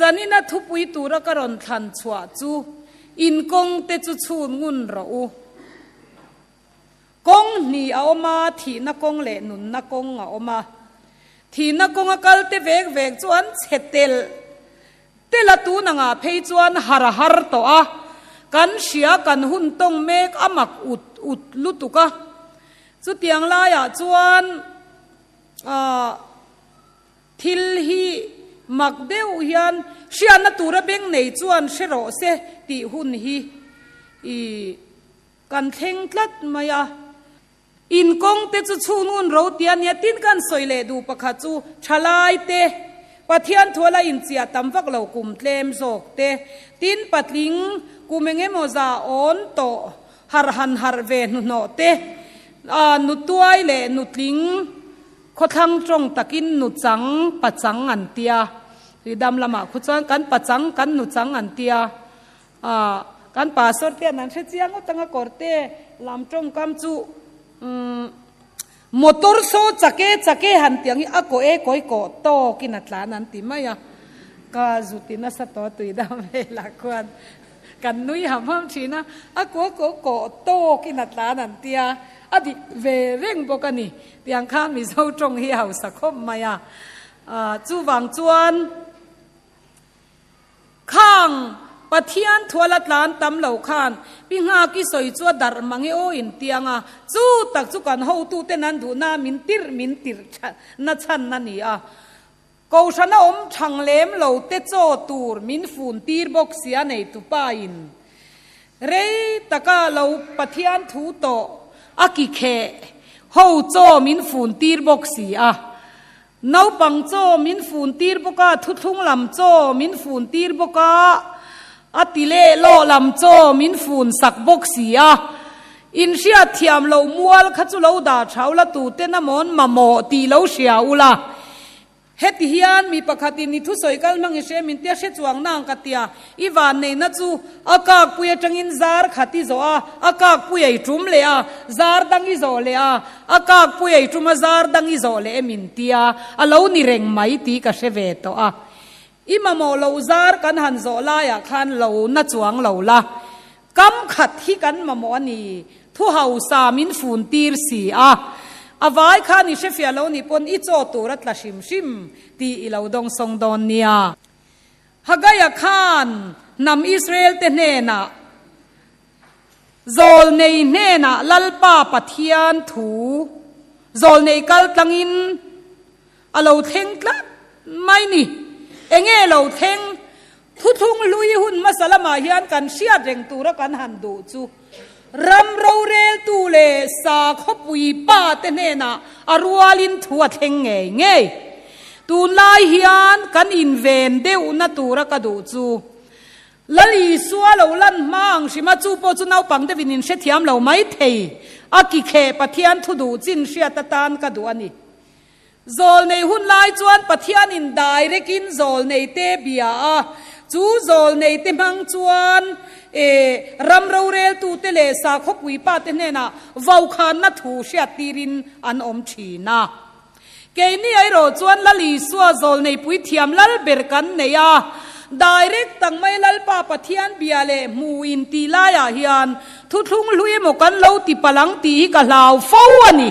zani na thu pui tu ra karon than chua chu in kong te chu chun ngun ro u kong ni a oma thi na kong le nun na kong a oma thi na kong a kal te vek vek chuan chetel tela tu na nga phei chuan har har to a kan sia kan hun tong mek amak ut lutuka chu tiang la ya chuan thil hi mak deu hian sian na tura beng nei chuan shero se ti hun hi i kan theng tlat maya in kong te chu chunun ro tian ya tin kan soile du pakha chu thalai te pathian thola in chia tamwak lo kum tlem zok te tin patling kumenge moza on to har han har ve no te nu tuai le nu tling khothang trong takin nu chang pachang an tia ridam lama khuchan kan pachang kan nu chang an tia kan pastor te nan se chiang utanga korte lam trong kam chu motor so chake han tiang a ko e koi ko to kinatla nan ti maya ka zutina sa to tuidam la kwan kan nui ham thina a ko to kinatla nan tia adi ve reng bokani tiang kha mi zo trong hi hau sa khom maya chu wang chuan khang pathian tholat lan tam lo khan pinga ki soi chu dar mangi o in tianga chu tak chu kan ho tu te nan du na min tir na chan na ni a ko shana om thang lem lo te cho tur min fun tir bok sia nei tu pa in re taka lo pathian thu to aki khe ho cho min fun tir bok si a nau pang cho min fun tir boka thu thung lam cho min fun tir boka atile lo lam cho min fun sak bok si a in sia thiam lo mual khachu lo da thaula tu te na mon mamo ti lo sia ula heti hian mi pakhati ni thu soikal mangi she min tia she chuang nang katia iwan nei na chu akak puya tangin zar khati zo a akak puya tum le a zar dangi zo le a akak puya tum zar dangi zo le min tia alo ni reng mai ti ka she ve to a imamo lo zar kan han zo la ya khan lo na chuang lo la kam khat hi kan mamo ani thu hau sa min fun tir si a avai khan ni shefia lo ni pon I cho turat la shim ti ilo dong song don nia hagaya khan nam Israel te ne na zol nei ne na lalpa pathian thu zol nei kal tlangin alo theng tla mai ni enge lo theng thu thung lui hun masalama hian kan sia reng tura kan han du chu ram ro rel tu le sa khopui pa te ne na arwalin thua theng nge tu lai hian kan in ven deu na tura ka du chu lali suwa lo lan mang shima chu po chu nau pang de vinin she thiam lo mai thei aki khe pathian thu du chin sia ta tan ka du ani zol nei hun lai chuan pathian in direct in zol nei te bia a chu zol nei te mang chuan ram ro rel tu te le sa khopui pa te ne na vau khan na thu sia tirin an om thina ke ni ai ro chuan lali suwa zol nei pui thiam lal ber kan ne ya direct tang mai lal pa pathian bia le mu in ti la ya hian thu thung lui mo kan lo ti palang ti ka lau fo ani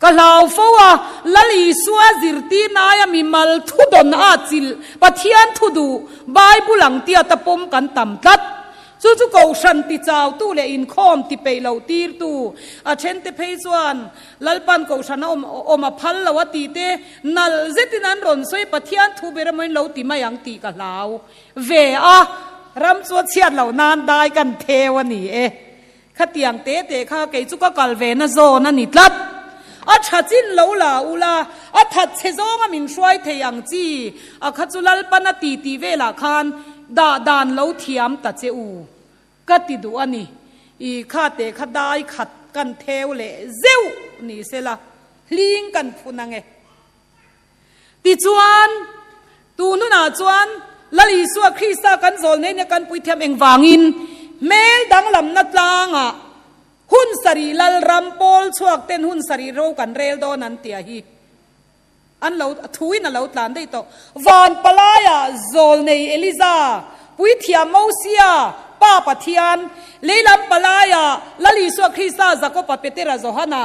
kalau fawa lali suwa zirti na ya mi mal thu don a chil pathian thu du bible ang tia tapom kan tam tat chu chu ko shan ti chaw tu le in khom ti pe lo tir tu a chen te phei chuan lalpan ko shan om a phal lo ti te nal zetin an ron soi pathian thu ber mai lo ti mai ang ti ka lau ve a ram chu chiat lo nan dai kan thewani khatiang te kha ke chu ka kal ve na zo na ni tlat a thachin lo la ula a that chezonga min shwai theyang chi a khachulal pana ti vela khan da dan lo thiam ta che u kati du ani I kha te khadai khat kan theu le zeu ni sela hling kan phunange ti chuan tu nu na chuan lali suwa Krista kan zol nei ne kan pui thiam eng wangin mel dang lam na tlanga hun sari lal rampol chuak ten hun sari ro kan rel do nan tia hi อันเราทุยน่ะเราตานได้ต่อวันปลายโซลในเอลิซาปุยเทียมโมเซียป้าปะเทียนเลลัมปลายลลิสวคริสตาจักรปะเปเตระโจฮานา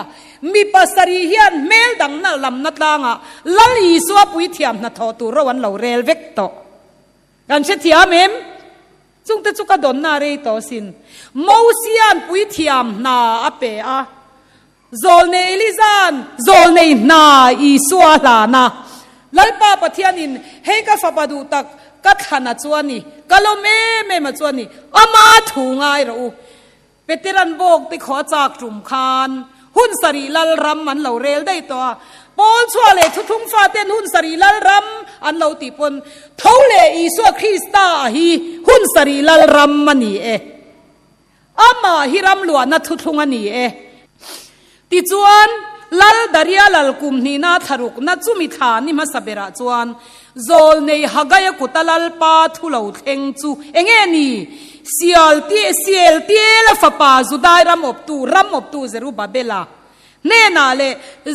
มีปัสรีเฮียนเมลดังน่ะลำนัดลางลลิสวปุยเทียมน่ะทอตูรวันเราเรลเวกโตกันเชติยามเอ็มจุงเตจุกดอนนาเรโตสินโมเซียนปุยเทียมนาอเปอาโซลเนลิซานโซลเนนาอีสัวลานาลัลปาปะเทียนินเฮกะฟะปะดูตักกัดหันจวนนี่กะโลเมมาจวนนี่อามาถูง่ายรู้เปติรันโบกติขอจากจุมคานหุ่นสรีลัลรำมันเหล่าเรลได้ตัวปอลชัวเลทุงฟ้าเต้นหุ่นสรีลัลรำอันเหล่าติปนเท่าเลอีสัวคริสตาฮีหุ่นสรีลัลรำมันนี่อามาฮิรำหลวนนัทุงอันนี่ติจวนลัลดาริยาลัลกุมนีนาทารุกนัจุมิธานิมาสเบระจวนโซลในฮักยกุตลัลปาทุเลาเทงจูเองนี่เซียลตีลฟปาจุดายรำอบตูเซรุบาเบลาเนนาเล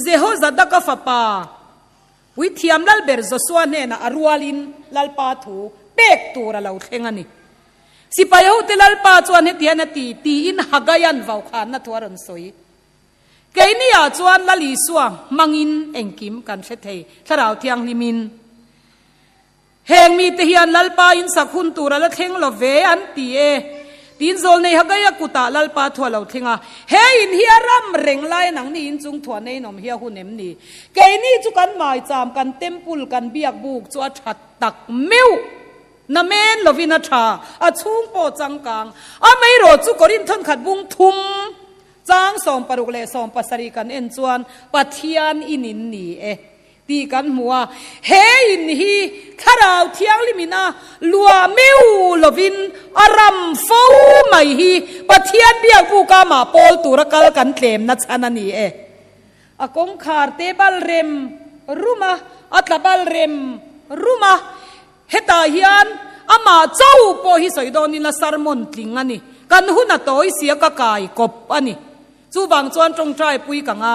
เจโฮซัดกฟปาวิธีมลัลเบรโซสวเนนาอรัวลินลัลปาทูเป็กตูระเลาเทงนี่สิปายหูติลัลปาจวนเฮติยนตีอินฮักยันวาวขานนัทวารันสวยเกนี่อาจวนลลิสวงมังอินเองกิมกันเชเททาราวเทียงลิมินเฮงมีเทียนลัลปาอินสักหุนตูระละเทงลเวอันตีตีนโซลในฮักยากุตาลัลปาทัวเราเทงเฮอินเฮียรัมเร่งไล่หนังนี่อินจุงทัวในนมเฮียหุนเอ็มนี่เกนี่จุกันหมายจามกันเต็มปุลกันเบียกบุกจวดฉัดตักมิวนาเมนลวินาชาอาชุงโปจังกังอาไม่รอจุกรินทนขัดบุงทุมจางสองปรุกเลสองปัสริกันเอ็นจวนปัทยานอินินนี่ตีกันหัวเฮอินฮีคาราวเทียงลิมินาลัวมิวลวินอารัมฟูไม่ฮีปัทยานเบียกบุกามาโปลตุรกัลกันเตมนัชนันนี่อากงคาร์เตบัลเรมรุมาอัตลบัลเรมรุมาเฮตาฮิอันอามาเจ้าโปฮิสอยดอนินาสารมนติงอันนี้กันหุนตัวเสียกะกายกบอันนี้จูบางจวนจงใจปุยกังไอ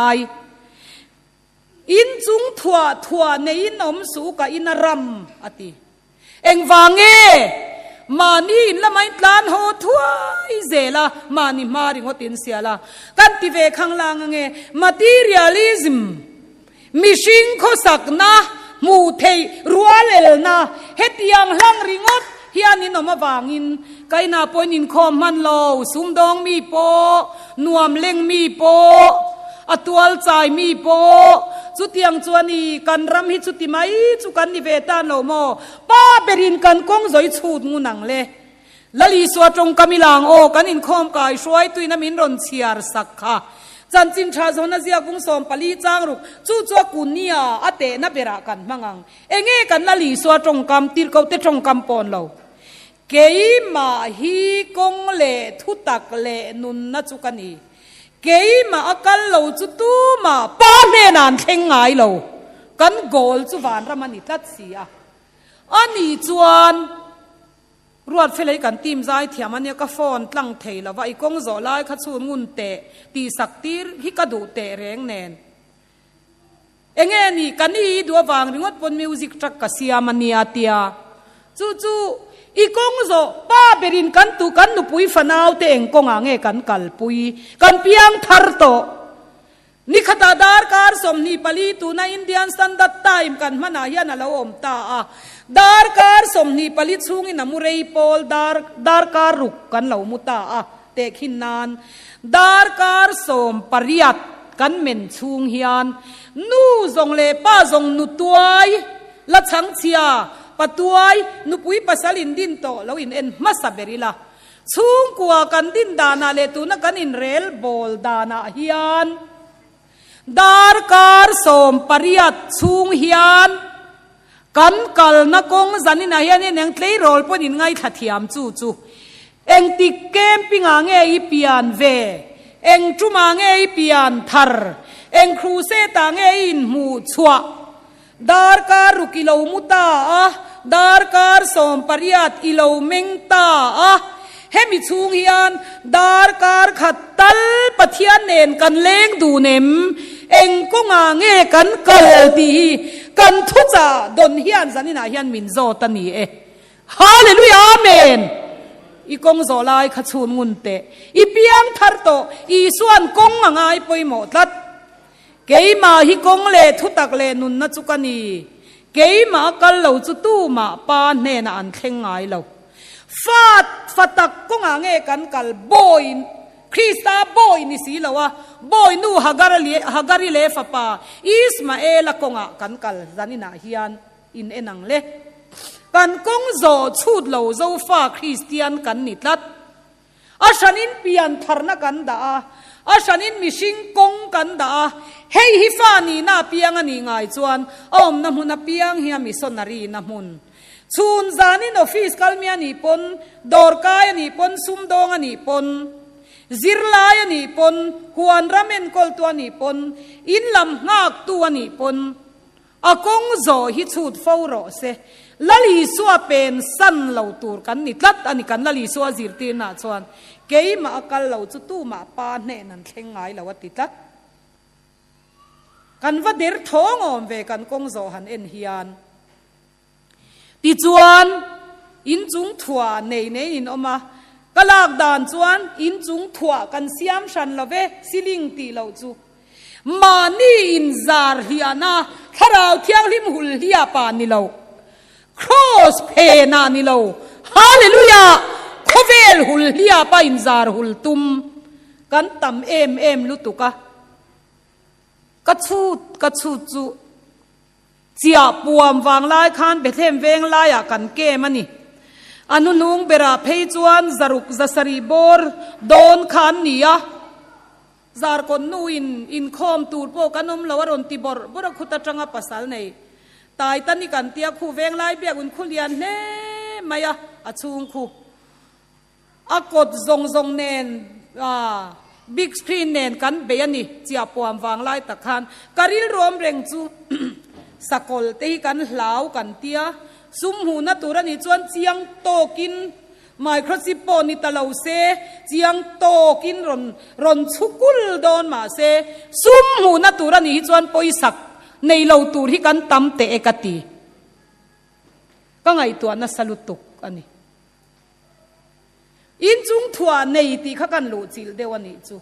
อินจุงทัวในอินอมสูกะอินรัมอติเอ็งวางมานี่อินละไม่ตานโหทัวอิเซลามานี่มาริงอตินเสียละกันติเวขังลางmaterialism มิชิงโคสักนะมูเทรัวเลลนะเฮติยังหลังริงอดเฮียนินอมาวางินไกนาปอยนินคอมมันโลสุมดองมีโปนวมเล็งมีโปอตัวใจมีโปจุดยังจวนีกันรำฮิจุติไมจุกันนิเวตานโลโมป้าเบรินกันกงจอยชูดงูหนังเลลลีสวจงกามิลังโอกันอินคอมกายช่วยตุยน้ำมินรอนเชียร์สักค่ะจันจินชาโซนเซียกุงสอมปลีจางรุกจู่จัวกุนเนียอเตนับเบรากันมังเองกันลลีสวจงกามติรเกาเตจงกามปอนโลเกยมาฮีกงเลทุตักเลนุนนัจุกันนีเกยมาอากาศโลจุตูมาป้าเนนันเทงไงโลกันโกลจุวานรามันิตัดเสียอันนี้จวนรวดเฟลกันทีมใจเถียมันเนี่ยก็ฟอนตั้งเทลว่าไอ้กงโจไล่ขัดสูนงุนเตะตีสักตีฮิกระดูเตะแรงแนนเองนี่กันนี่ดูวางริงดปนมิวสิกจักกเสียมันเนี่ยเตียจู่อีกงโจป้าเบรินกันตุกันนุปุยฟนาวเตงกงอ่างกันกัลปุยกันเปียงทาร์โตนิขตาดาร์การสมนีปลีตูนาอินเดียนสแตนดาร์ดไทม์กันมันอาเฮียนละอมตาดาร์การสมนีปลีซุงอินามุเรย์โพลดาร์การรุกกันละอมุตาเตขินนานดาร์การสมปริยัตกันเมนซุงเฮียนนูจงเลป้าจงนุตัวละชังเชียปะตัวนุปุยปัสลินดินโตแล้วอินเอ็นมัสเบริลาซุงกัวกันดินดานาเลตุนักันอินเรลโบลดานาเฮียนดาร์การสมปริยัตซุงเฮียนกันกัลนักงจันนินาเฮียนเองเทย์โรลปนินไงทัดเทียมจู่เองติเกมปิงอ่างอีเปียนเวเองจุมางอีเปียนทาร์เองครูเซตางอินมูชัวดาร์การรุกิโลมุตาดาร์การสมปริยัตอิโลเมงตาเฮ mi chung hian dar kar khat tal pathian nen kan leng du nem eng ko nga nge kan kal ti kan thu cha don hian zanina hian min zo tani e hallelujah amen i kong zo lai kha chun ngun te i piang thar to i suan kong ngai poimo tlat keima hi kong le thu tak le nun na chukani keima kal lo chu tu ma pa ne na an thleng ngai lo fatak ko nga nge kan kal boy Krista boy ni si lawa boy nu hagari le fa pa Ismael ko nga kan kal zanina hian in enang le kan kong zo chut lo zo fa Christian kan ni tlat ashanin pian tharna kan da ashanin mishing kong kan da hei hi fa ni na piang ani ngai chuan om na mun na piang hi missionary na mun chun zanin office kalmi ani pon dorkai ani pon sumdong ani pon zirlai ani pon huan ramen kol tu ani pon in lam ngak tu ani pon akong zo hi chut foro se lali suwa pen san lo tur kan ni tlat ani kan lali suwa zirti na chuan keima akal lo chu tu ma pa ne nan thengai lawati tlat kan va der thong om ve kan kong zo han en hian ti chuan in chung thua nei nei in oma kalak dan chuan in chung thua kan siam shan love siling ti lo chu mani in zar hiana tharau thiang lim hul hia pa ni lo cross pe na ni lo hallelujah khovel hul hia pa in zar hul tum kan tam em lutuka ka chu chu chia puam wang lai khan bethem veng lai ya kan ke mani anu nung bera phei chuan zaruk zasari bor don khan nia zar kon nu in khom tur po kanom lawaron ti bor bora khuta tanga pasal nei tai tani kan tia khu veng lai biak un khulian ne maya achung khu akot zong nen big screen nen kan be ani chia puam wang lai takhan karil rom reng chu sakol te kan hlau kan tia sum hu na turani chuan chiang tokin microchip po ni talo se chiang tokin ron chukul don ma se sum hu na turani chuan poisak nei lo tur hi kan tam te ekati ka ngai tu na salutuk ani in chung thua nei ti kha kan lu chil dewani chu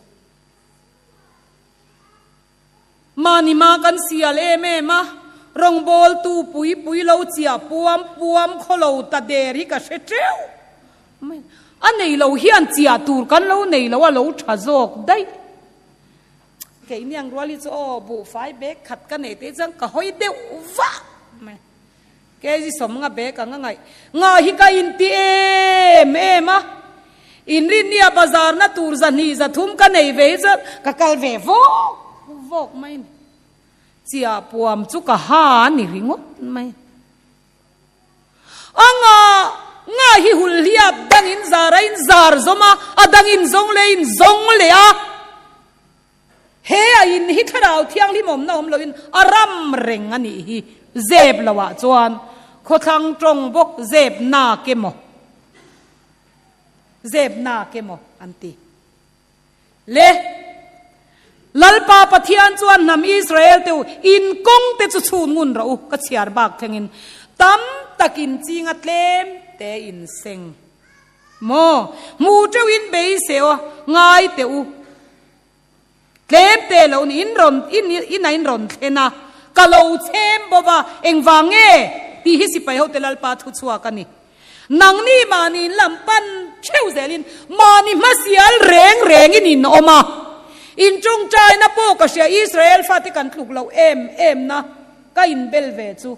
mani ma kan sial eme ma rong bol tu pui lo chia puam kholo ta deri ka she treu anei lo hian chia tur kan lo nei lo lo tha jok dai ke niang rwali cho bu fai bek khat ka nei te jang ka hoi deu wa ke ji som nga be ka ngai nga hi ka in ti em a in rin nia bazar na tur zani za thum ka nei ve za ka kal ve vok mai chia puam chu ka ha ni ringot mai anga nga hi hul hiap dang in zar zoma adang in zong le a he a in hi tharau thiang li mom na om lo in aram reng ani hi zeb lawa chuan kho thang trong bok zeb na ke mo anti le lalpa pathian chuan nam Israel teu in kong te chu chun ngun ro ka chiar bak thengin tam takin chinga tlem te in seng mo mu teu in be seo ngai teu tlem te lo ni in ron thena ka lo chem bowa engwange ti hi sipai ho te lalpa thu chua kani nang ni mani lampan cheu zelin mani masial reng in oma in chung chai na po ka sia Israel fati kan thluk lo em na ka in belve chu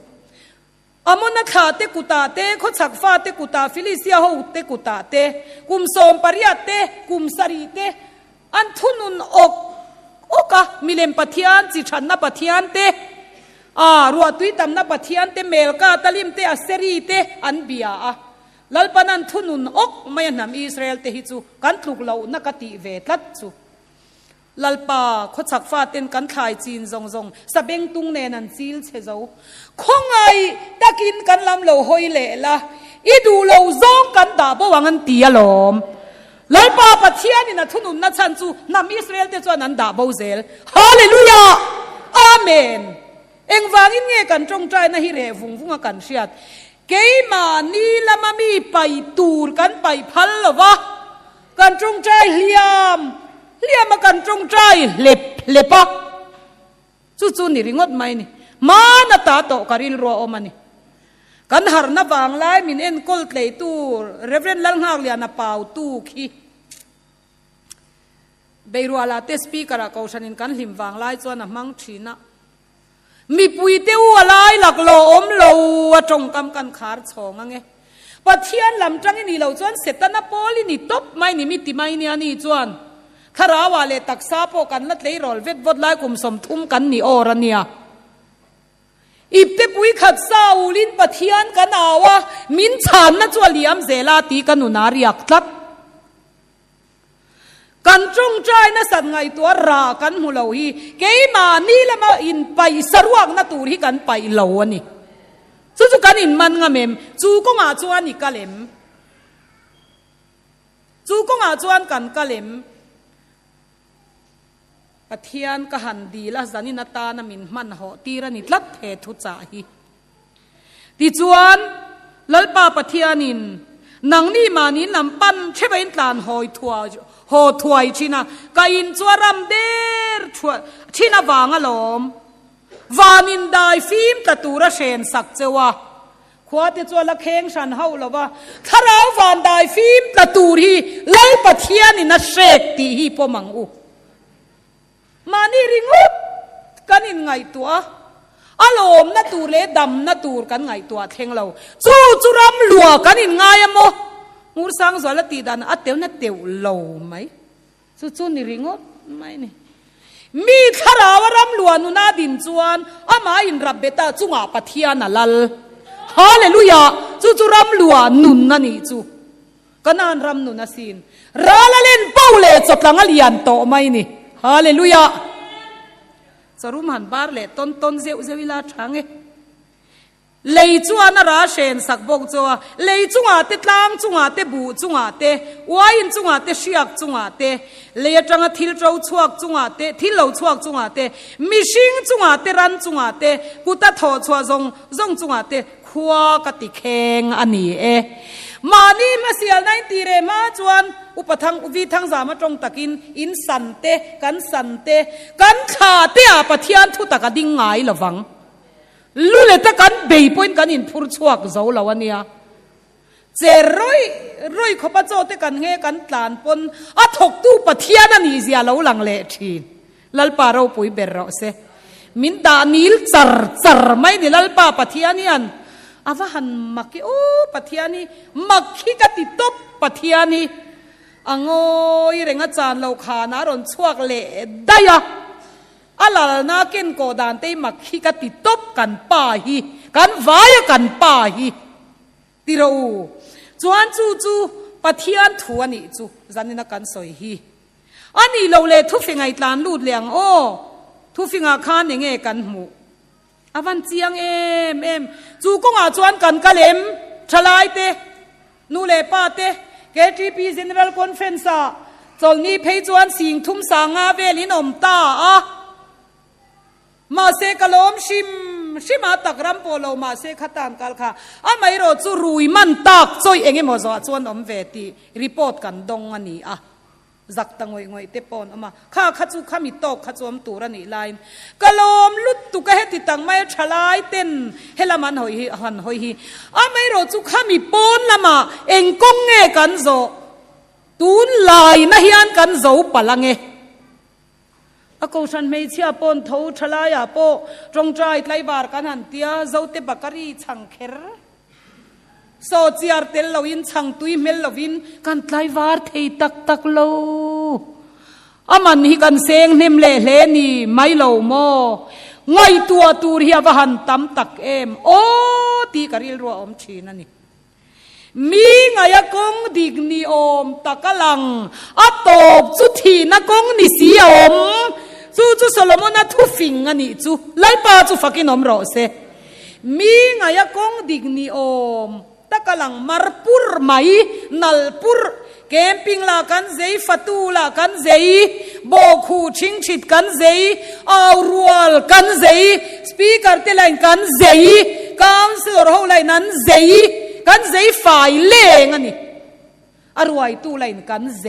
amona tha te kuta te kho chak fa te kuta Philistia ho te kuta te kum som paria te kum sari te an thunun oka milem pathian chi than na pathian te ruwa tui tam na pathian te melka talim te aseri te an bia lalpanan thunun mayanam Israel te hi chu kan thluk lo na ka ti ve tlat chu lalpa kho chak fa ten kan thlai chin zong sabeng tung ne nan chil che zo khongai takin kan lam lo hoi le la idu lo zong kan da bo wangan ti alom ลอยป่าปะเทียนี่นะทุนุนนะชันจูนำอิสราเอลเตจวนนั้นด่าโบเซลฮาเลลูยาอาเมนเอ็งวางินเงกันจงใจนะฮิเรฟุงฟุงกันเชียดเกยมานี่ละมามีไปตูรกันไปพัลละวะกันจงใจเลียมมากันจงใจเล็บปะจู่ๆนี่ริงอดไหมนี่มานาตาโตการิลรัวอมันนี่กันหาร์นับวางไล่มินเอ็นกอลเลยตูเรเวนลังหากเลียนเป่าตูขี้เบรัวลาเตสปีกระกาวชันินกันหิมวางไล่จวนมังชีนะมีปุยเตี้ยวอะไรหลักโลอมโลจงกำกันขาดสองไงปะเทียนลำจังนี่เราจวนเสตนาโปลินี่ตบไม่นี่มิติไม่เนี่ยนี่จวนถ้าราวาเลตักซาโปกันลัดเลยรอลเวทวดไล่กุมสมทุ่มกันนี่อรันเนี่ยอีเตปุยขัดซาอูลินปะเทียนกันเอาวะมินชานนะจวนเลียมเซลาตีกันนุนารียกทัดกันจงใจนะสัตว์ไงตัวรากันหูเหล่าฮีเกยมานี่ละมาอินไปสรวงนะตูที่กันไปเหล่านี่จู่ๆกันอินมันงะเมมจู่ก็งาจวนอีกกะเลมจู่ก็งาจวนกันกะเลมปะเทียนกะหันดีละสันินตานะมินมันหอตีระนิดลัดเททุจ่าฮีที่จวนลัลปาปะเทียนินนังนี่มานี้นำปั้นเช่เป็นตานหอยทัวโหถวยชินะกอินจวรำเดรชัวชินะวางอลอมวานินได้ฟิล์มตะตูระเชนสักเจวะขวาติจวละเคงฉันเฮาละวะถ้าเราวานได้ฟิล์มตะตูที่เล่ปะเทียนี่นะเชกตีฮีปมังอุมานี่ริงุกันอินไงตัวอารมณ์นะตูเลดำนะตูกันไงตัวเทงเราจู่รำหลัวกันอินไงอะโมมูสังสารตีดันอัดเตียวนะเตียวเหลาไหมจู่นี่ริงอดไม่นี่มีขราวรำหลัวนุนาดินจวนอามาอินรับเบตาจุงอาปะเทียนะลัลฮาเลลูยาจู่รำหลัวนุนนั่นนี่จู่กันนานรำนุนนะสินราละเล่นเป้าเล่จดหลังอเลียนโตไม่นี่ฮาเลลูยาสรุปหันบาร์เล่ต้นเซววิลาช้างเอเลยจวนน่าราเชนสักบอกจัวเลยจุงอาเตตลางจุงอาเตบูจุงอาเตวายินจุงอาเตเชียกจุงอาเตเลยจังทิลเจ้าชวกจุงอาเตทิลเหลาชวกจุงอาเตมิชิงจุงอาเตรันจุงอาเตกุตาทอชัวจงจุงอาเตขวากติเคงอันนี้มานี่มาเสียในตีเรมาจวนอุปทังอุวิทังสามจงตะกินอินสันเตกันขาเตอาปะเทียนทุตะกะดิ่งไงละวังลุเลตะกันเบย์ปอยน์กันอินพูดชวกเจ้าละวันนี้เจร้อยขบโจเตกันเงกันตานปนอัฐกตู้ปะเทียนันอีเสียเราหลังเละทีลัลปาเราปุยเบรเราเสมินดานิลจัรไม่นี่ลัลปาปะเทียนี่อันอาวหันมักกี้โอ้ปะเทียนี่มักขี้กะติตบปะเทียนี่อังโอยเรงอาจารย์เราขานารอนชวกเละได้ยะอาลานาเกนโกดานเตมักขี้กะติตบกันป่าฮีกันวายกันป่าฮีติเราจวนจู่ปะเทียนทัวนี่จู่จันนี่นักกันสอยฮีอันนี้เราเลยทุฟิงไอตานลูดเลียงโอ้ทุฟิงอาคานยังไงกันหมูอาวันเจียงเอ็มจู่ก็อาจวนกันกะเลมฉลายเตนูเลป้าเตKTP General Conference จนนี้เพจวนสิงทุ่มสางาเวลินอมตามาเซกลอมชิมาตักรัมโปโลมาเซขัตานกัลค่ะไม่รู้จูรุยมันตักซอยเองมอจจวนอมเวทีรีพอร์ตกันดงอันนี้จักตังงวยเตปอนมาข้าขัดจูข้ามีตกขัดจวมตูรันนี่ไลน์กลอมลุดตุกเฮติตังไม่ฉลายเต้นเฮลมันหอยหันหอยไม่รู้จูข้ามีปอนละมาเองกงเงกันโจตูนลายนะฮิอันกันโจปลังเงก็ฉันไม่เชื่อปนทูฉลายปอจงใจไล่บาร์กันหันเตียโจเตบักรีชังเคร์โซเชียร์เตลลวินช่างตุยเมลลวินกันไลวาร์เทตักโลมันฮิกันเซงเนมเล่นี่ไม่โลโมไงตัวตูเรียบหันตั้มตักโอ้ตีกริลรัวอมชีนั่นนี่มีไงกงดิกนีอมตะกลังตบสุทีนักงนิสีอมจู่โซโลมอนทุฟิงอันนี้จู่ไล่ป้าจู่ฟักกินอมรอเซมีไงกงดิกนีอมตะกลังมารปุรไม่นัลปุร เกมปิงละกันเจฟัตูละกันเจโบคูชิงชิดกันเจเอารัวลกันเจสปีกเกอร์เตลัยกันเจการสื่อเราเลยนั้นเจกันเจฝ่ายเล่งอันนี้อรวยตูเลยกันเจ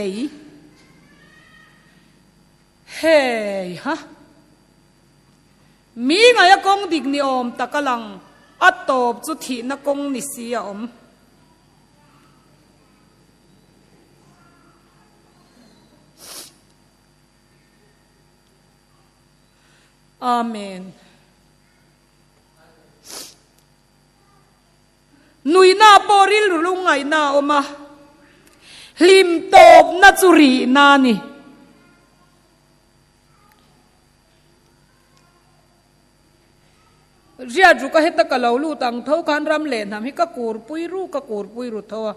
เฮ้ยฮะมีไงกงดิกนิอมตะกลังอัตโตบจุธีนักงนิสีอมอาเมนนุยนาปอริลลุงไงนาอมาลิมโตบนัจุรีนานี่เรียจุกะเฮตะกะลาวลูตังเท่ากันรำเล่นทำให้กะกูรปุยรูกะกูรปุยรูทัว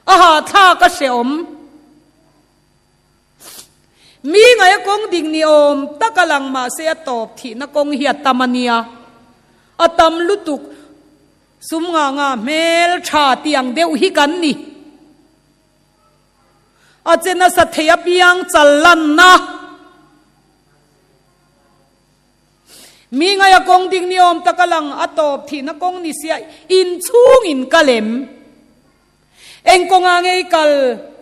อาหาท่ากะเสอมมีไงกงดิ่งนิอมตะกะลังมาเสียตอบที่นักงเฮียตามันเนียอตัมลุตุกสุมงางาเมลชาเตียงเดวฮิกันนี่อาเจนสัตยเปียงจัลลันนะมีไงกงดิ่งนิอมตะกะลังอตอบที่นักงนิเสียอินชูงอินกะเลมเอ็งกงางเอกัล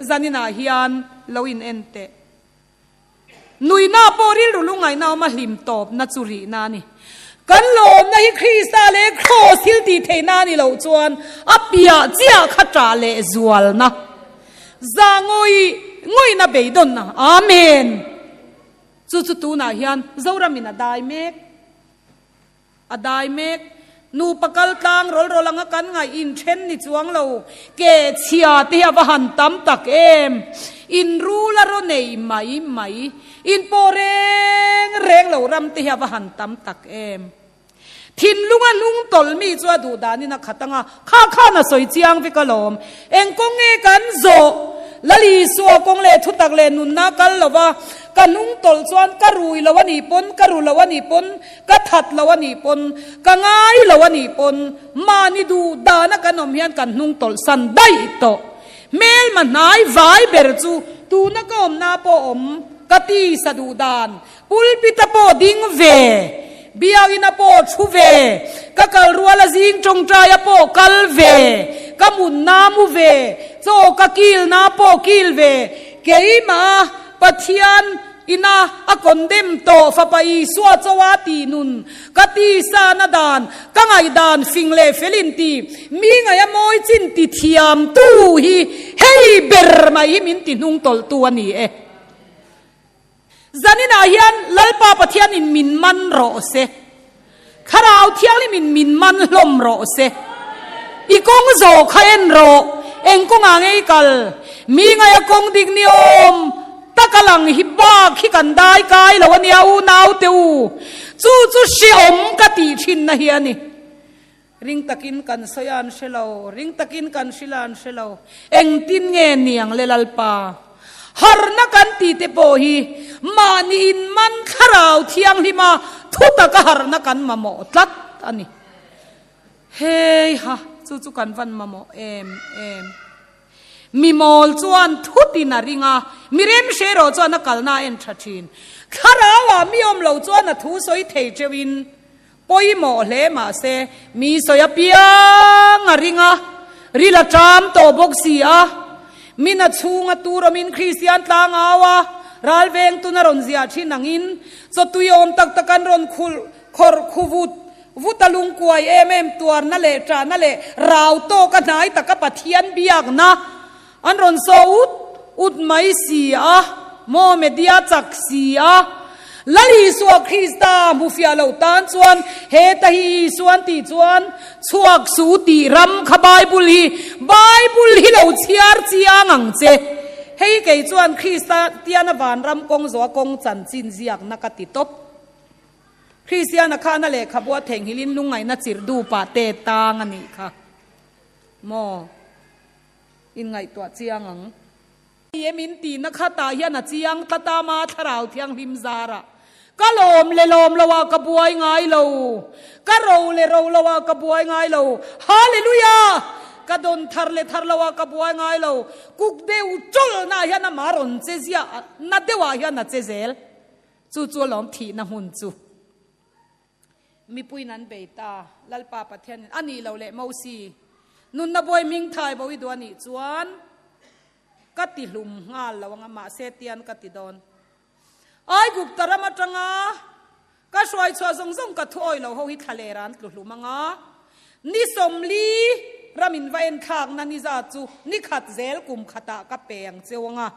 จันินาฮิอันลาวินเอนเตนุยนาปอริลรุลุงไงนามาลิมตอบนัจุรีนานี่กันลมนะฮิคริสตาเลโคสิลตีเทนานี่เราจวนอปียเจียขจาเลจวลนะจางอยนะเบยดอนนะอาเมนจุตูนาฮิอันเจ้ารามินาได้เมกอได้เมกนูปกลตังรลลังกันไงอินเชนนิจวงเราเกเชียเตียบหันตัมตักเอมอินรูลารเนยไหมอินโปเรงเรารำเตียบหันตัมตักเอมทินลุงลุงตลมีจัวดูดานี่นักขัดงาข้าน่ะสวยเจียงวิกลมเอ็งกงเอกันโจลลีสัวกงเลทุตักเลนุนนักลว่ากันนุ่งตลส่วนกรุยละวันนี้ปนกรุละวันนี้ปนกถัดละวันนี้ปนกง่ายละวันนี้ปนมานี่ดูดานักกันนมเฮียนกันนุ่งตลสันได้โตเมลมันนายไวเบรจูตูนักอมนาปอมกตีสะดูดานปุลปิตาปอดิงเวเบียกินาปอชูเวกะกลรัวละจิงจงใจปอกัลเวกะมุนนามุเวโซกะกิลนาปอกิลเวเกยมาปะเทียนอินาอากอนเดมโตฟะไปสวจวาตีนุนกะตีสานาดานกังไอดานฟิงเลเฟลินตีมีไงมอยจินติเทียมตูฮีเฮเบรมาฮิมินตินุงตลตัวนี้จันนาฮิอันลัลปาปะเทียนอินมินมันโรเซคาราวเทียลิมินมันลมโรเซอีกงโจขยันโรเอ็งกงอ่างเอกัลมีไงกงดิกนิอมตะกลังฮิบบ้าขี้กันได้กายแล้ววันนี้เอาหนาวเตียวจู่ชิอมกติชินนะเฮียนี่ริงตะกินกันสยานเชลาวริงตะกินกันชิลานเชลาวเอ็งตินเงียเนียงเลลัลปาฮาร์นักันตีเตโปฮีมานินมันขราวเทียงลิมาทุตะกะฮาร์นักันมาโมตัดอันนี้เฮ้ยฮะจู่กันวันมาโมเอ็มมีมอลจวนทุตินาริงามีเรมเชโรจวนนักกัลนาเอ็นทัชินขราวมีอมเหลาจวนนัทุสอยเทเจวินปอยหมอเลมาเซมีสอยเปียงริงาริลาจามโตบกซีอามินาชูงตูรมินคริสเตียนตางอาวารัลเวงตุนารอนเซียชินังอินจตุยอมตักตะกันรอนคุลขอร์คูวุดวุตลุงกวยเอ็มตัวนั่นแหละจานั่นแหละราวโตกันไหนตะกะปะเทียนเบียกนะอันรอนโซอุดไม่เสียโมเมเดียจักเสียลลีสวคริสตาบุฟิอาเลวตานจวนเฮตฮีสวนตีจวนสวกสูตีรำขบายบุลีบายบุลีเลวเชียร์เจียงังเจเฮเกยจวนคริสตาเตียนวานรำกงจัวกงจันจินเจียกนักติตบคริสเตียนข้านั่นแหละขบวนเถงฮิลินลุงไงนัจิรดูปาเตตางันนี่ค่ะโมอินไงตัวเจียงังเยมินตีนักตาเฮียนเจียงตามาทราวเทียงริมซาระก็ลมเลลมละว่ากระบวยไงเราก็เราเลเราละว่ากระบวยไงเราฮาเลลูยา กระดนทาร์เลทาร์ลาวกบัวง่ายเรากุกเดวจุลน่าเฮียนมารอนเจเซียนัดเดวาเฮียนเจเซลจู่ๆล้อมทีน้ำหุ่นจู่มีปุยนั้นเบตาลัลปาปะเทียนอันนี้เราเละมาซีนุนนบวยมิงไทยบวิดวานี่จวนกัติลุมงาลาวงมาเซเตียนกัติดอนไอ้กุกตระมาจังอาก็ช่วยชัวซงกัทอยเราเขาฮิตทะเลรันลุมังอานิสมลีรามินไวเอ็นขางนันนิจาจูนิขัดเซลกุมขตากะเปียงเจวงา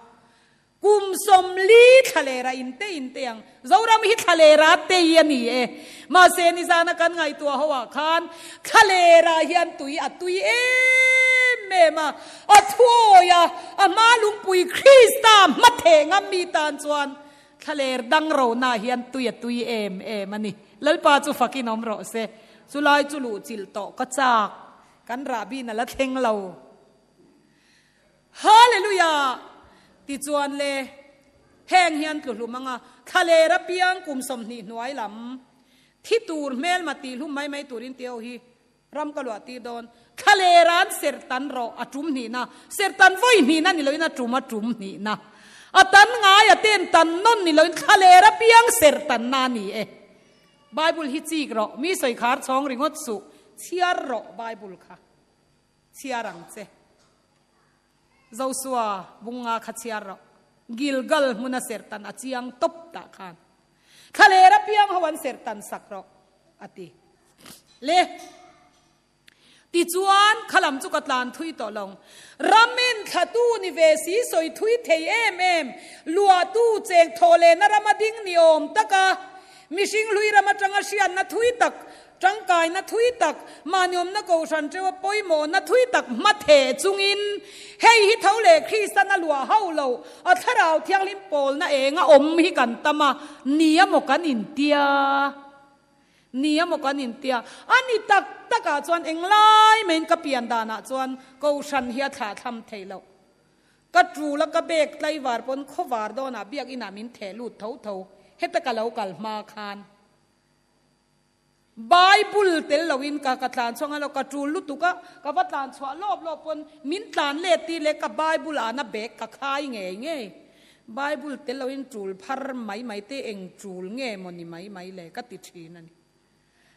กุมสมลีทะเลราอินเตยังเรารามิฮิตทะเลรัตเตียนี่มาเซนิจานักันไงตัวหัวคานทะเลราเฮียนตุยอัตุยเมมาอัทวยาอามาลุงปุยคริสตามมาเถงมีตานจวนทะเลดังเราหน้าเฮียนตุยมันนี่แล้วป้าจูฟักกินอมรอเซสุไลจุลูจิลโตก็จากกันราบีนั่นละเทงเราฮาเลลูยาติจวนเลแห้งเฮียนกลุ่มมังอ่ะทะเลระเปียงกุมสมนีหน่วยลำที่ตูรเมลมาตีลุ่มไม่ตูรินเตียวฮีรำกลัวตีโดนทะเลร้านเสรตันรอจุมนี่นะเสรตันไว้นี่นั่นนี่เลยนะจุมนี่นะตันง่ายเต้นตันนนนี่เลยทะเลระเปียงเสรตันนานี่ไบเบิลฮิจิกรอมีสอยขาร์ช่องริงอดสุเชียร์รอไบเบิลค่ะเชียรังเจเจ้าสัวบุงอาขัดเชียร์รอกิลกัลมุนเสรตันอาเจียงตบตาคานทะเลระเปียงฮวันเสรตันสักรออติเลติจวนขลัมจุกตลานทุยต่อลงรามินขตูนิเวสีสอยทุยเทเอมลัวตู้เจงโทเลนรามาดิ้งนิอมตะกามิชิงลุยรามาจังอาเชียนนัทุยตักจังกายนัทุยตักมานิอมนักโกชันเจวปอยโมนัทุยตักมาเทจุงอินเฮฮิเท่าเลคริสตันลัวเฮาโลอัทราวเทียงลิมโปลนะเองอมฮิกันตมาเนียมกันอินเตียนี่มกันอินเตียอันนี้ตักจวนเองไล่เมนกับเปียนดานะจวนกูชันเฮียถ่าทำเทลก็จูแล้วก็เบกไลวาร์ปนขวาร์ดอนะเบียกอินามินเทลุดเท่าเฮตกะเลากัลมาคานไบเบิลเตลลวินกากตานช่วงเรากจูลุตุกะวัดตานชวลอบปนมินตานเลตีเลกับไบเบิลอานะเบกกะคายเงี้ยไบเบิลเตลลวินจูลพาร์ไม่เตเองจูลเงี้ยมันนี่ไม่เลยก็ติดชีนั่น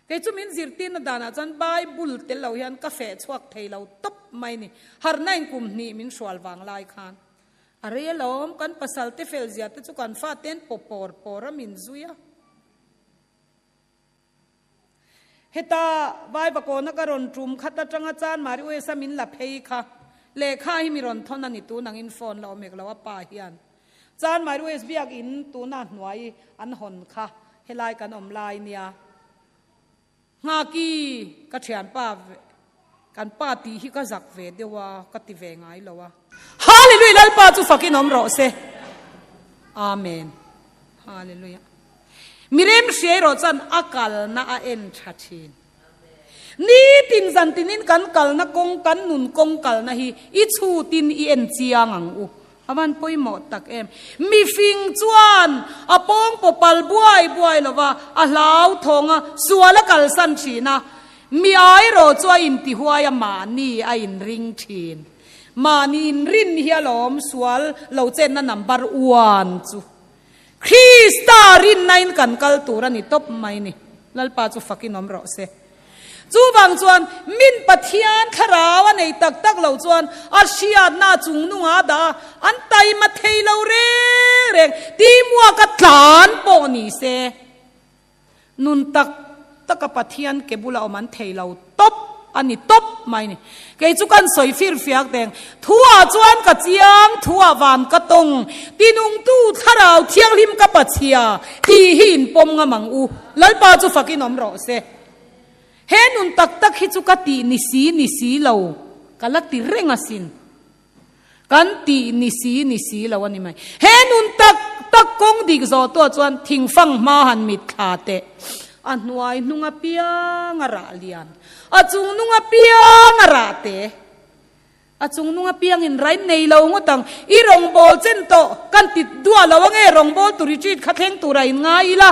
เกจุมินซิรตินดานะจันไบเบิลเตลเราเห็นกาแฟชวกเทเราตบไม่นี่ฮาร์นัยกุมนี่มินชวลวางลายคานอะไรล้อมกันภาษาเตเฟลเซียตจุกันฟาเตนปอร์มินซุยเฮตาไว้ปะโกนักรอนจุมขัดจังอาจารย์มาริเวสมินหลับเฮค่ะเลขาให้มีรอนทอนนันตูนังอินฟอนเราเมกเราว่าป่าเฮียนจานมาริเวสเบียกอินตูนันหน่วยอันหอนค่ะเฮลายกันอมลายเนี่ยงากีกัจฉานป้ากันป้าตีฮิกจักเวเดียวว่ากัติเวงไงเราว่าฮาเลลูยาป้าจูฟักกินอมรอเซอาเมนฮาเลลูยามิเรมเชียร์จันอักลน่าเอ็นชัดชินนี่ตินจันตินินกันกัลนักกงกันนุนกงกัลนะฮีอิชูตินเอ็นเจียงังอูอามันป่วยหมดตักมีฟิงจวนอาปองปปัลบวยลว่าอาลาวทองสัวละกัลสันชีนะมีไอโรจวอินติหัวยามานีไออินริงชีนมานีอินรินเฮียลอมสัวเราเจนนั่นนัมบาร์วันจูคริสตารินนัยกันกัลตูรันนี่ตบไม่นี่ลัลปาจูฟักกินอมรอเซจูบางจวนมินปะเทียนขราวในตักเหล่าจวนอาเชียนาจุงนุงอาดาอันไตมาเทเหล่าเร่งตีมัวกัดหลานปอนี่เซนุนตักปะเทียนเก็บุลาอมันเทเหล่าตบอันนี้ตบไม่นี่เกจุกันสวยฟิลฟิกแดงทั่วจวนกะเจียงทั่ววานกะตงตีนุงตู้ขราวเทียงริมกะปะเชียตีหินปมงะมังอูลัลปาจูฟักกินอมรอเซเฮนุนตักฮิจุกตินิสีเรากัลติเร่งสินกันตีนิสีเราวันนี้ไหมเฮนุนตักกงดิกโซตัวจวนทิ้งฟังมาหันมิดขาเตอันวายนุงอเปียงระเลียนอาจุงนุงอเปียงระเตอาจุงนุงอเปียงอินไรในเรางตังอีรองบอลเจนโตกันติดดัวเราว่าไงรองบอลตุริจิตขัดแห่งตุไรง่ายละ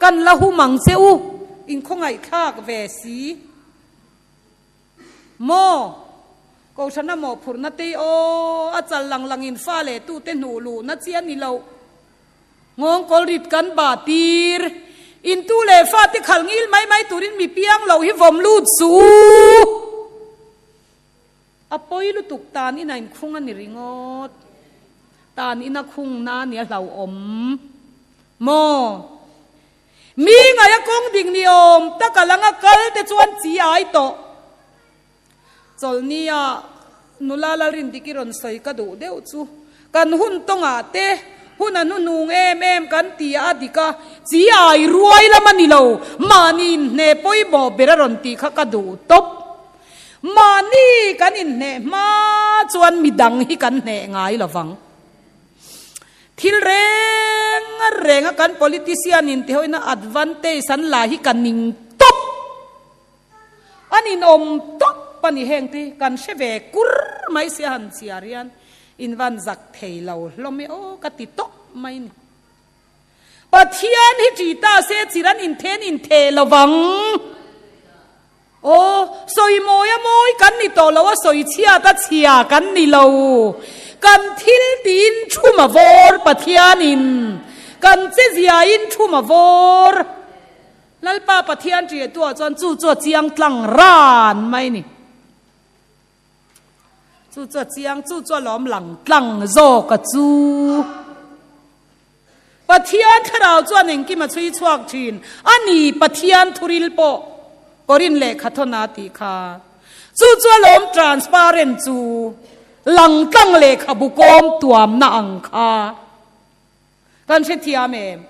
กันละหูมังเซอูอินคงไงข้ากเวสีโม ko sana mo phur na te o achal lang langin fa le tu te nu lu na chian ni lo ngong kol rit kan ba tir in tu le fa te khal ngil mai turin mi piang lo hi vom lut su apoi lu tuk tan ina in khung ani ringot tan ina khung na ni lau om mo mi nga ya kong ding ni om ta kalanga kal te chuan chi ai to chol nia nulala rin dikiron soi ka du deu chu kan hun tonga te hun anu nung em kan ti adika chi ai ruai la mani lo mani ne poi bo beraron ti kha ka du top mani kan in ne ma chuan midang hi kan ne ngai lawang thil reng kan politician in te hoina advantage san la hi kan ning top anin om top pani heng ti kan sheve kur mai se han chiarian in van zak thei lo lomi o ka ti top mai ni pathian hi chi ta se chiran in the lawang o soi moya moi kan ni to lo soi chia ta chia kan ni lo kan thil tin chuma vor pathianin kan che zia in chuma vor lalpa pathian chi tu chon chu chiang tlang ran mai ni chu chiang chu lom lang tlang zo ka chu pathian kharau chuan eng ki ma chui chuak thin ani pathian thuril po korin le khathona ti kha chu lom transparent chu lang tlang le khabu kom tuam na ang kha kan se thiam em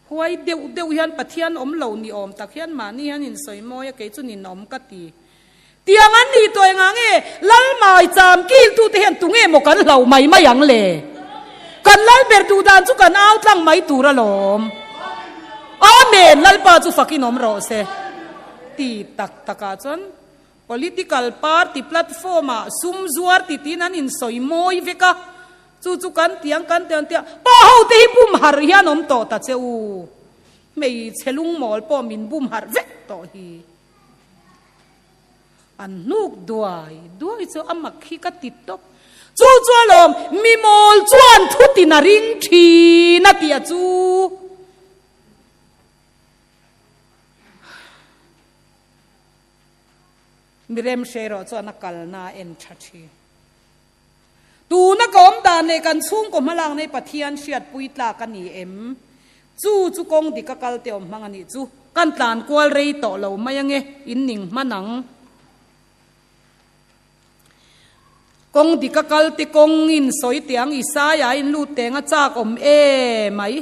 huai deu hian pathian om lo ni om tak hian ma ni hian in soi mo ya ke chu nin om ka ti tiang an ni toy nga nge lal mai cham kil tu te hian tu nge mo kan lo mai yang le kan lal ber tu dan chu kan out lang mai tu ra lom amen lal pa chu fakin om ro se ti tak taka chon political party platform a sum zuar ti tinan in soi moi veka chu kan tiang pa ho te hi bum har hian om to ta cheu mei chelung mol po min bum har ve to hi an nuk duai chu amak hi ka tit top chu lom mi mol chuan thuti na ring thi na tia chu mirem shero chuan akal na en thathi tu na kom dan le kan chung ko malang nei pathian hriat puitla kan ni em chu kong di ka kal te om mangani chu kan tlan kwal rei to lo mayange in ning manang kong di ka kal ti kong in soi tiang isaya in lu tenga chak om e mai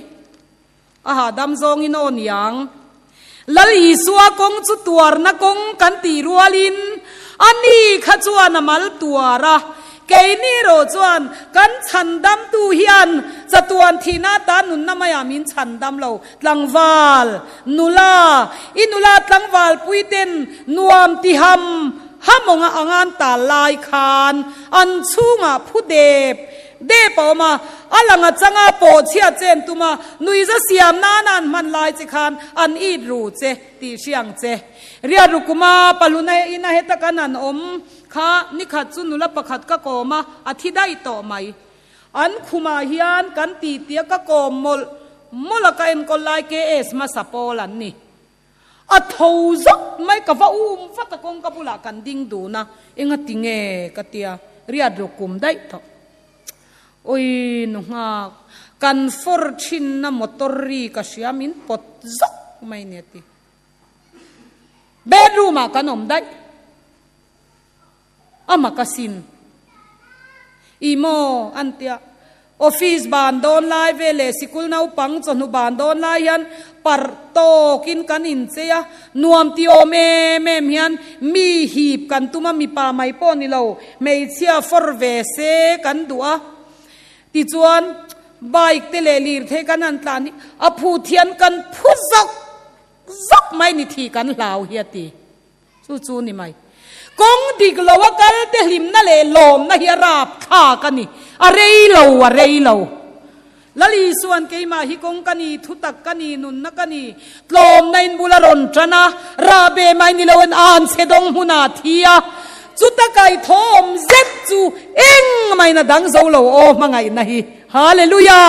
a ha dam zong in on yang lal isua kong chu tuar na kong kan ti rualin ani kha chuan amal tuara ke ni ro chuan kan chandam tu hian chatuan thina ta nun na maya min chandam lo tlangwal nula inula tlangwal puiten nuam ti ham hamonga angan ta lai khan an chunga phudep de pawma alanga changa po chia chen tuma nuiza siam nanan man lai chi khan an I ru che ti siang che ria rukuma paluna ina heta kanan om kha ni kha chunula pakhat ka koma athidai to mai an khuma hian kan ti tia ka kom molaka en ko lai ke es ma sapol an ni a thozok mai ka va fata kong ka bula kan ding du na enga tinge ka tia ria rukum dai to oi no nga kan forthin na motorri ka siamin pot zok mai neti bedroom a kanom dai ama kasin imo antia office bandon lai vele sikul nau pang chonu bandon lai yan par to kin kanin cheya nuam ti o me hian mi hip kan tuma mi pa mai po ni lo mei chia for ve se kan dua ti chuan bike te le lir the kan an tlani a phu thian kan phu zok mai ni thi kan lau hi ati chu ni mai kong dik lawa kal te hlim na le lom na hi rap kha kani a rei lo lali suan ke ma hi kong kani thutak kani nun na kani tlom nain bularon trana rabe mai ni lawan an sedong huna thia จุตะไก่ทอมเจ็ดจูเอ็งไม่นะดังโซโลโอมาไงนะฮีฮาเลลูยา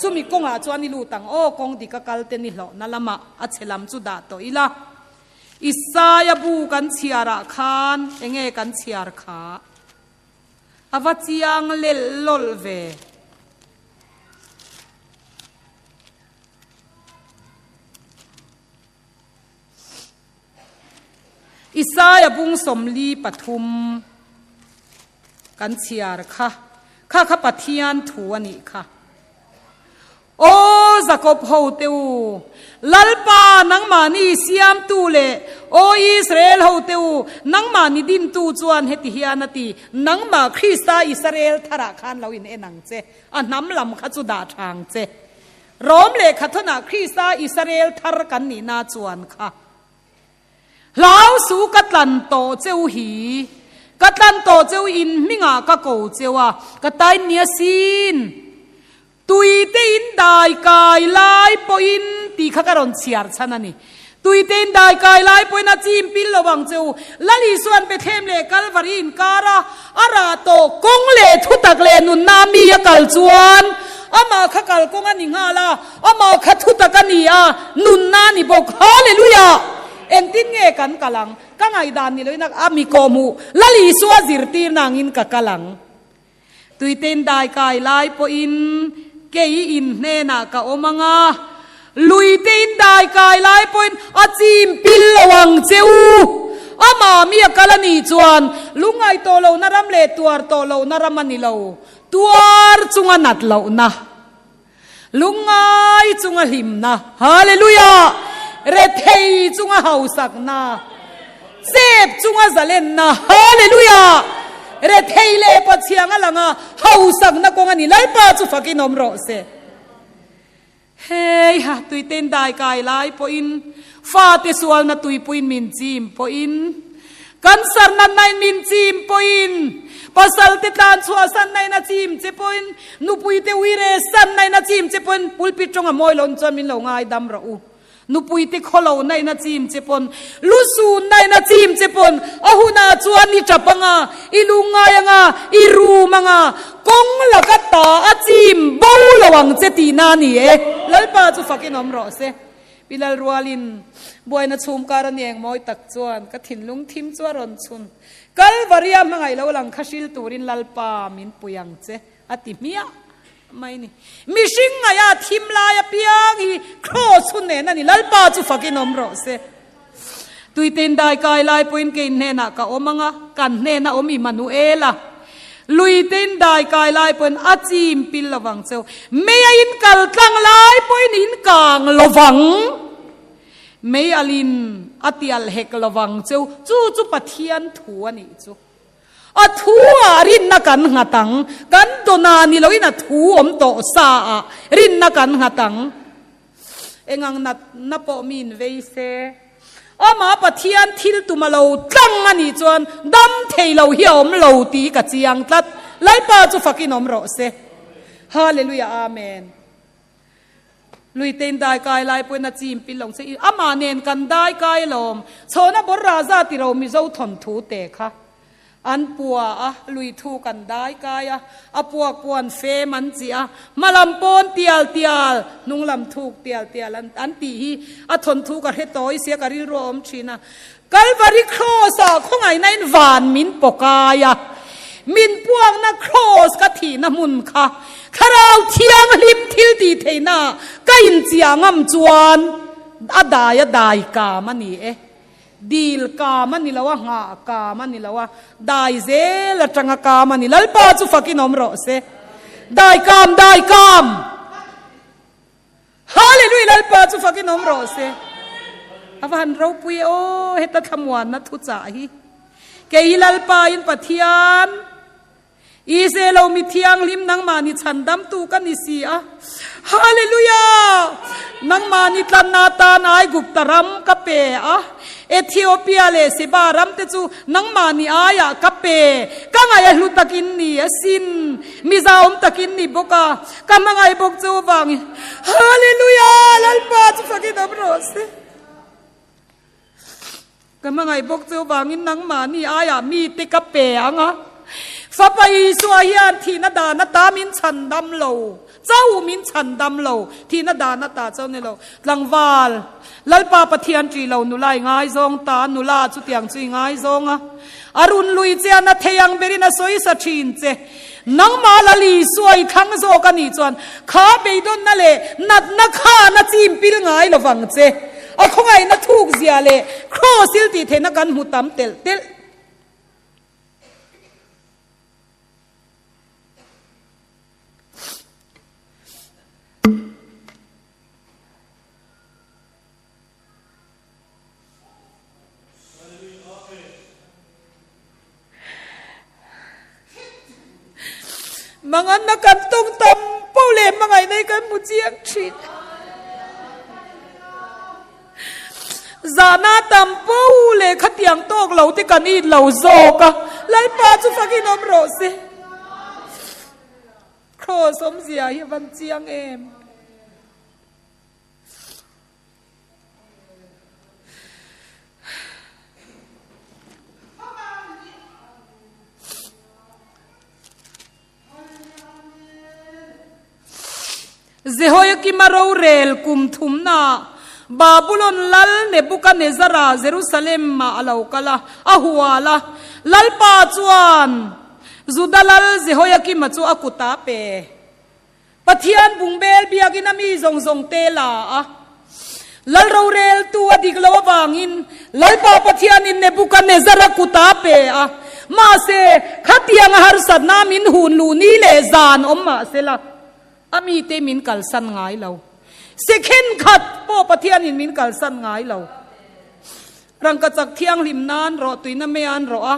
สุมีกงอาจวนนี่ลูตังโอกงดิกะกัลเตนิโลนั่นละมาอัจฉริมจุดาโตอีละอิสายาบูกันเชียระคานเองกันเชียร์ขาอวัจยังเลลลเวอิสายาบุงสมลีปทุมกันเชียร์ค่ะข้าข้าปะเทียนถูอันนี้ค่ะโอ้จักรพรรดิลัลปานังมานีเสียมตูเลโออิสราเอลเฮาเตวนังมานีดินตูจวนเฮติฮิอานาตีนังมาคริสตาอิสราเอลทาระคานเราอินเอนังเจอันน้ำลำขจุดาทางเจรอมเลขัทนาคริสตาอิสราเอลทาระกันนี่นาจวนค่ะลาวสู้กัตลันโตเจ้าหีกัตลันโตเจ้าอินมิงากะโกเจ้ากัตายเนียซินตุยเตอินได้กายลายปอินตีขกรอนเชียร์ชันนี่ตุยเตอินได้กายลายปอินอาจิมปิลระวังเจ้าลลิส่วนไปเทมเลกัลวารินการะอาราโตกงเลทุตักเลนุนนามียกัลจวนอามาขกัลกงอันนิงาลาอามาขทุตักันนี่นุนนานิบกฮาเลลูยาเอ็นตินเงกันกลังกังไอดานนี่เลยนักอามิโกมูลลิส่วนจิรตีนางอินกะกลังตุยเตอินได้กายลายปอินเกยอินเนน่ะกะโอมังาลุยเตอินได้กายลายปอินอาจิมปิลระวังเจ้าอามามีกะลนีจวนลุงไอโตโลนารำเลตัวโตโลนารำมันนี่โลตัวจุงนัดโลนะลุงไอจุงหิมนะฮาเลลูยาเรเทยจุงเฮาสักนะเซฟจุงซาเลนนะฮาเลลูยาเรเทเลปัจเจียงอะไรง่ะเฮาสักนักกงอันนี้ไล่ป้าจุฟักินอมรอเสเฮ้ยฮะตุยเต้นได้กายไล่ปอินฟาเตสวลนะตุยปอินมินจิมปอินกันสารนันในมินจิมปอินปัสสัลเตตานชัวสันในนาจิมเจปอินนุปุยเตวิเรสันในนาจิมเจปอินปุลปิจงอมอยลนจามินเหลงายดำระอูนุปุยติขโลในนาจิมเจปนลุสูในนาจิมเจปนอาหุนาจวนนิจับงาอิลุงายงาอิรูมังากงละกัตตาอาจิมบูระวังเจตีนานี่ลัลปาจุฟักินอมรอเซปิลรัวลินบวยนาชุมการเนียงมอยตักจวนกถินลุงทิมจวนรอนชุนกัลวาริยามงไงเราหลังขชิลตูรินลัลปามินปุยังเจอติมียไม่นี่มิชิงไงทิมลายเปียงีครอสุนเนนันนี่ลัลปาจุฟักินอมรอเซตุยเต็นได้กายลายปอินเกนเนน่ะกะอมังกันเนน่ะอมอิมานูเอล่ะลุยเต็นได้กายลายปอินอาจิมปิลระวังเจ้าเมียอินกัลตั้งลายปอินอินกางระวังเมียลินอติอัลเฮกระวังเจ้าจู่ปะเทียนถัวนี่จู่อทัวรินนักันหาตังกันตัวนานี่เราอินะทัวอมโตซารินนักันหาตังเอ็งอังนับปอมินเวเซอามาปะเทียนทิลตุมาเราตั้งอันนี้จวนดำเทเราเหี่ยวมเราตีกับจียงตัดไล่ป้าจุฟักินอมรอเซฮาเลลูยาอาเมนลุยเต็นได้กายลายปุ่นนาจิมปิลงเสียอามาเนนกันได้กายลมโซนบราซาติเรามีเจ้าทนทูเตะค่ะอันปัวลุยทูกันได้กายปัวปวนเฟมันจีมาลำปนเตียลนุ่งลำทูกเตียลอันตีฮีทนทูกับเฮตอยเสียกับริโรมชีนะกัลวาริครอสคงไงในวานมินปกายมินพวงนักครอสกะถีนมุนค่ะคาราวเทียงลิมทิลตีเทน่าก็อินเจียงจวนได้กามันนี่ดีลกามันนี่ละว่าหากามันนี่ละว่าได้เซละจังกามันนี่ลัลปาจุฟักินอมรอเซได้กามฮาเลลูยาลัลปาจุฟักินอมรอเซอวันเราปุยโอเฮตทำวันนัทุจ่าฮีเกยลัลปาอินปะเทียนอีเซเรามีเทียงลิมนังมานิฉันดำตูกันนิสีฮาเลลูยานังมานิตันนาตานายกุปตรัมกะเปเอธิโอเปียเลสิบารัมเตจูนังมานิอายะกะเปกังไงลุตักินนี่สินมิซาอมตักินนี่บกะกัมังไงบกเจ้าบังฮาเลลูยาลัลปาจุฟักินอมรอส ก็มาไงพวกเจ้าบางอินนังมานี่อายามีติกะเปียงอ่ะฟ้าไปสวยยันทีนดานตามินฉันดำโลเจ้ามินฉันดำโลทีนดานตาเจ้าเนี่ยโลลังวาลลัลปาปะเทียนจีโลนุไลง่ายซองตานุลาจุดยังจีง่ายซองอ่ะอรุณลุยเจียนเทียงเบรินาสวยสัชินเจนังมาลลีสวยทั้งโซกันนี่จวนข้าไปโดนนั่นเลยนัดนักข้านัดจิมปิลง่ายระวังเจอะคงไงนัดทุกเสียเลยครอสิลตีเทนักันมุตามเตลเตลมังอันนักการตุ้งตำเป้าเล่มังไงในการมุจียงชิดจานาตำเป้าเล่ขัดยังโตกเหล่าที่กันอีเหล่าโซกะไล่ปาจุฟักินอมโรเซโครสมเสียเฮวันเจียงเอมเจโฮยกิมารูเรลกุมทุมนาบาบุลอนลัลเนบุกันเนซาราเยรูซาเล็มมาอลาวกะลาอะฮัวลาลัลปาจวนจุดาลัลเจโฮยกิมาจูอากุตาเปปะเทียนบุงเบลบิอากินามีซงซงเตลาลัลรูเรลตัวดิกลาวบางินลัลปาปะเทียนินเนบุกันเนซารากุตาเปมาเซขัดยังหารุสัตนามินหูนูนีเลซานอมมาเซลาอามีเตมินกัลสันง่ายเราสิขินขัดโปปะเทียนินมินกัลสันง่ายเรารังกจักเที่ยงลิมนานรอตุยนเมียนรอ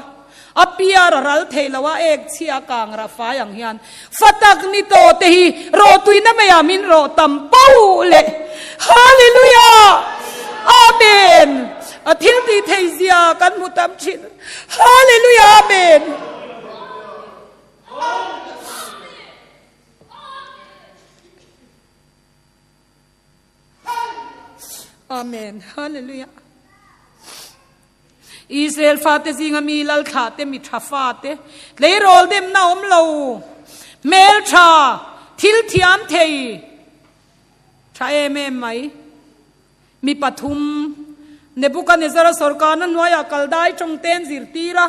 อเปียรรัลเทลว่าเอกเชียกางราฟ้าอย่างเฮียนฟัตักนิโตเตฮีรอตุยนเมียมินรอตัมเป้าเลฮาเลลูยาอาเมนอาทิลตีเทเซียกันมุตัมชินฮาเลลูยาอาเมนอาเมนฮาเลลูยาอิสราเอลฟาเตซิงามีลัลขาเตมิทราฟาเตเลโรลเดมนาอมโลเมลชาทิลทิอัมเทยชาเอเมมไหมมีปฐุมเนบุกันเนซาราสรการนั้นว่าอยากกัลได้จงเต้นสิรตีระ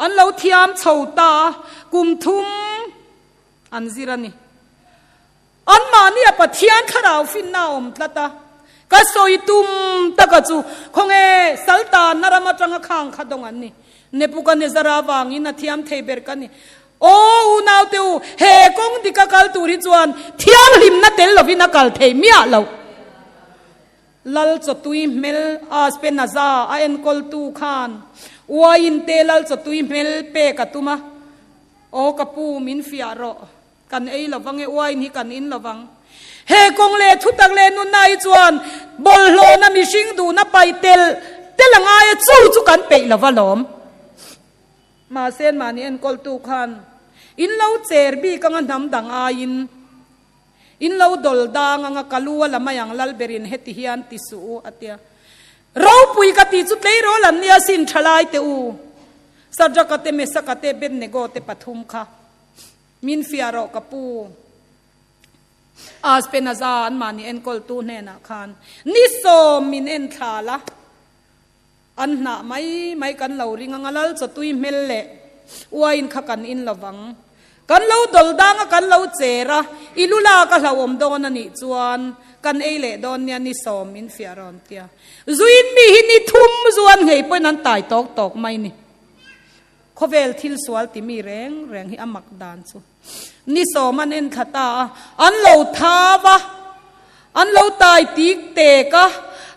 อันเราทิอัมเฉาตากุมทุมอันซิรานีอันมาเนี่ยปะเทียนขราวฟินนาอมตตาก็สอยตุมตะกจูคงสัลตานนารมาจังข้างขดงอันนี้เนปุกันเนซาราวางินที่อัมเทเบรกันนี่โอ้นาวเตียวเฮกงดิกากัลตูริจวนที่อัมหิมนัดเตลลวินักัลเทมีอะเราลัลจตุยเมลอาสเปนนาซาอาเอ็นกอลตูขานวายินเตลัลจตุยเมลเปกตุมาโอกะปูมินฟิอาโรกันเอละวังวายินฮิกันอินละวังเฮกงเลทุตักเลนุนนายจวนบอลโลนามิชิงดูนับไปเตลงายจูจุกันเปละวะลอมมาเซนมานี่เอ็นกอลตูขันอินเลาเจอร์บีกังนำดังอาอินเลาดอลดางงกัลัวละมายังลัลเบรินเฮติฮิอันติสูอัตยาเราปุยกติจุดเลยโรลันเนียสินทลายเตอูสัจจกเตเมสกเตเบนเนโกเตปทุมค่ะมินฟิอาโรกปูอาสเป็นอาจารย์มานี่เอ็นกอลตูเนนักขันนิโซมินเอ็นทาละอันหนาไม่กันเหล่าริงงัลจะตุยเมลเล่อวยนขกันอินละวังกันเหล่าดลดังกันเหล่าเจระอิลุลากะเหล่าอมโดนนี่จวนกันเอเล่โดนเนี่ยนิโซมินฟิอารอนเตียจุยนมีหินิทุมจวนเฮยปนันตายตอกไม่นี่ขเวลทิลสวลติมีแรงฮิอามักดานซูนิโสมันเอ็นขตาอันเหล่าทาวะอันเหล่าตายตีกเตกะ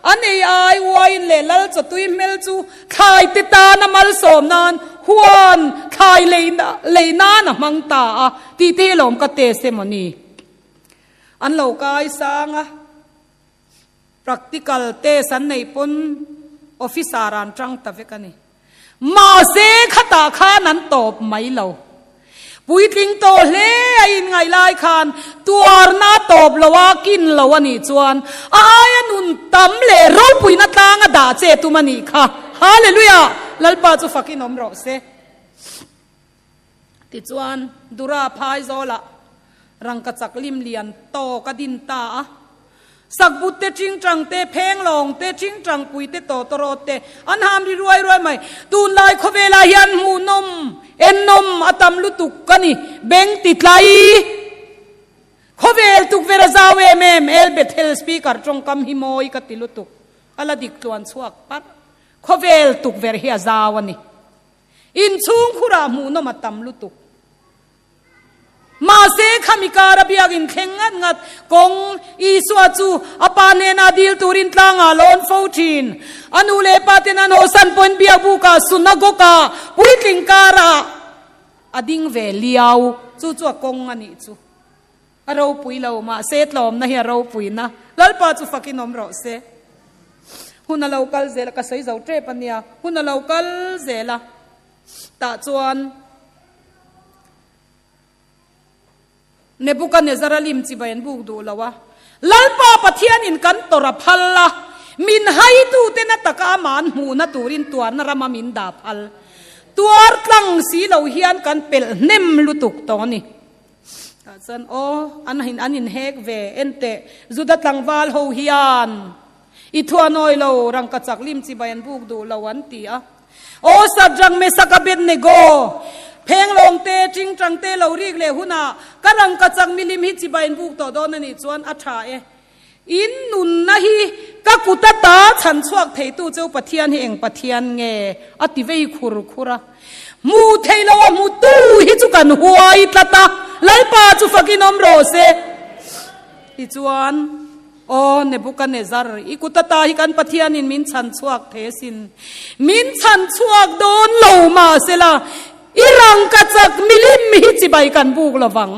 อันไอวายเลลัลจะตุยเมลจูขายติตานามัลสมนานฮวนขายเลยนานะมังตาตีเทลมกเตเซมนีอันเหล่ากายสางะ practical เตสันในปนออฟฟิศารานจังตะเวกันนี่มาเซขตาข้านั้นตอบไม่เหล่าปุยติงโตเล่อินไงลายคาน ตัวน่าตบละว่ากินละวันนี้จวนอายนุนตำเล่เราปุยนัดลางด่าเจตุมันนี่ค่ะฮาเลลูยาลัลปาจูฟักินอมรอเซติจวนดุราพายโซละรังกจักลิมเลียนโตกดินตาสักบุตรเตจิงจังเตเพงลงเตจิงจังปุยเตโตตรอเตอันหามดีรวยไหมตูนลายขเวลายันหูนมเอ็นนมอตัมลุตุกกันนี่เบงติดไหลขเวลตุกเวรซาเวเมมเอลเบทเฮลสปีการ์จงคำฮิโมยกติลุตุกอลาดิกตวนสวกปัดขเวลตุกเวรเฮียซาวันนี้อินซุงขุราหูนมอตัมลุตุกมาเสขมิการบิยากินเข่งงัดกงอีสวาจูอปานเนนาดิลตูรินตลางาลอนฟูชินอนุเลปาเตนันโอสันปนบิยาบุกาสุนกกาปุริติงการาอดิงเวลียาวจูจวกงอันนี้จูเราปุยเรามาเสตลอมนะเฮียเราปุยนะลัลปาจูฟักินอมรอเสหุนเรากัลเซลก็ใส่เจ้าเทปเนียหุนเรากัลเซลตาจวนเนบุกันเนซาราลิมจิบายันบุกดูละวะลัลปาปะเทียนอินกันตระพัลละมินให้ตูเตนตะกามันหูนตูรินตัวนรมามินดาพัลตัวตั้งสีเหลาเฮียนกันเปิลเนมลุตุกตอนี่สันโออันหินเฮกเวเอ็นเตจุดตังวาลโฮเฮียนอีทัวนอยเรารังกัจักลิมจิบายันบุกดูละวันตีอะโอสัจจังเมสักเบ็ดเนโกเพลงลงเตจิงจังเตเราเรียกเลยหุนากำลังกระจังมิลิมฮิจิบายนบุกต่อดอนนี่จวนอัฐาอินนุนนะฮีกักุตตาฉันชวกเทตูเจ้าปะเทียนเองปะเทียนเงอติเวคุรุคุระมูเทลวมูตูฮิจุกันหัวอิตตาไลปาจูฟักินอมโรเซอิจวนโอ้เนบุกันเนซาร์อีกุตตาฮิกันปะเทียนินมินฉันชวกเทสินมินฉันชวกโดนเหลามาเสละอีรังกัจักมิลิมมิจิบายกันบุกละวัง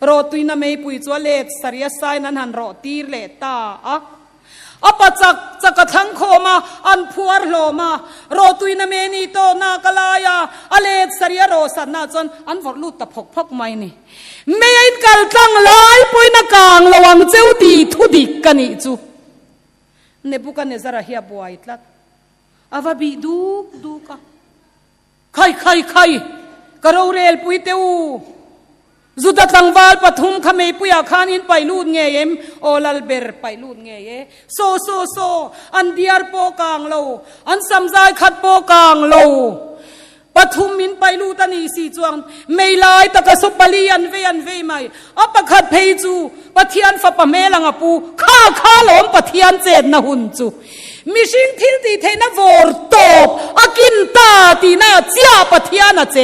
รอตุยนาไม่ปุยจัวเลดสริยสายนั้นหันรอตีเลตาอะปะจักจักทั้งโคมาอันพัวโลมารอตุยนาเมนีโตนากลายาอเลดสริยโรสันนาจนอันฟอร์ลูตะพกพกไม่นี่ไม่อินกัลตั้งลายปุยนักางระวังเจ้าตีทุดิกกันอีจูเนบุกันเนซาระเฮียบวยตลัดอาวบิดูกะใครกระโรเรลปุยเตวจุดตังวาลปฐุมขเมปุยอาคานินไปลูดเงยมโอลัลเบร์ไปลูดเงยโซอันเดียร์โปกางโลอันสัมใจขัดโปกางโลปฐุมมินไปลูตันีสีจวงไม่ลายตะกสุปลีอันเวไม่อัปขัดเพยจูปะเทียนฝับปะเมลังอปูข้าหลอมปะเทียนเจดนะหุนจูมิชิงทิลตีเทนะวอร์ตบอากินตาตีน่าเจ้าปะเทียนะเจ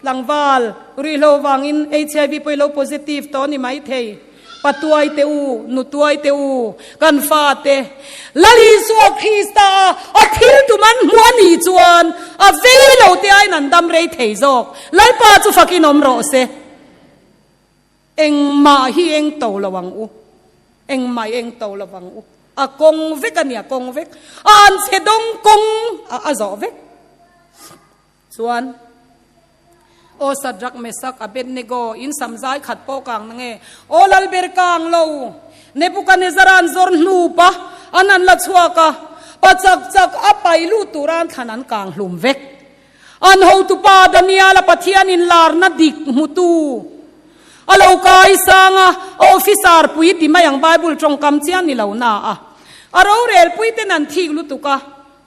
ลังวาลรีโลวังอิน HIV ไปโลโพซิทีฟตอนนี้ไม่เทปะตัวไอเตอูนุตัวไอเตอูกันฟาเตลลิสวคริสตาอาทิลตุมันหัวนีจวนอาเวลโลเตไอนันดัมเรย์เทจอกไลปาจูฟักินอมโรเซเอ็งมาฮีเอ็งโตระวังอูเอ็งมาเอ็งโตระวังอูอากงเวกันเนี่ยกงเวกอันเสดงกงอาจอเวกส่วนโอสัจรักเมสักอเบนเนโกอินสัมใจขัดโปกังนั่งเอโอลัลเบร์กังโลเนบุกันเนซารันซอร์นูปะอันนั้นละชัวกะปัจจักอไปลูตุรานขนันกังหลุมเวกอันหูตุปาดานียาละปะเทียนินลาร์นัดดิกมุตูอลาวกายสังออฟิซาร์ปุยติมายังไบเบิลจงคำเชียนิลาวนาเราเรลปุยตินันทีลุตุกะ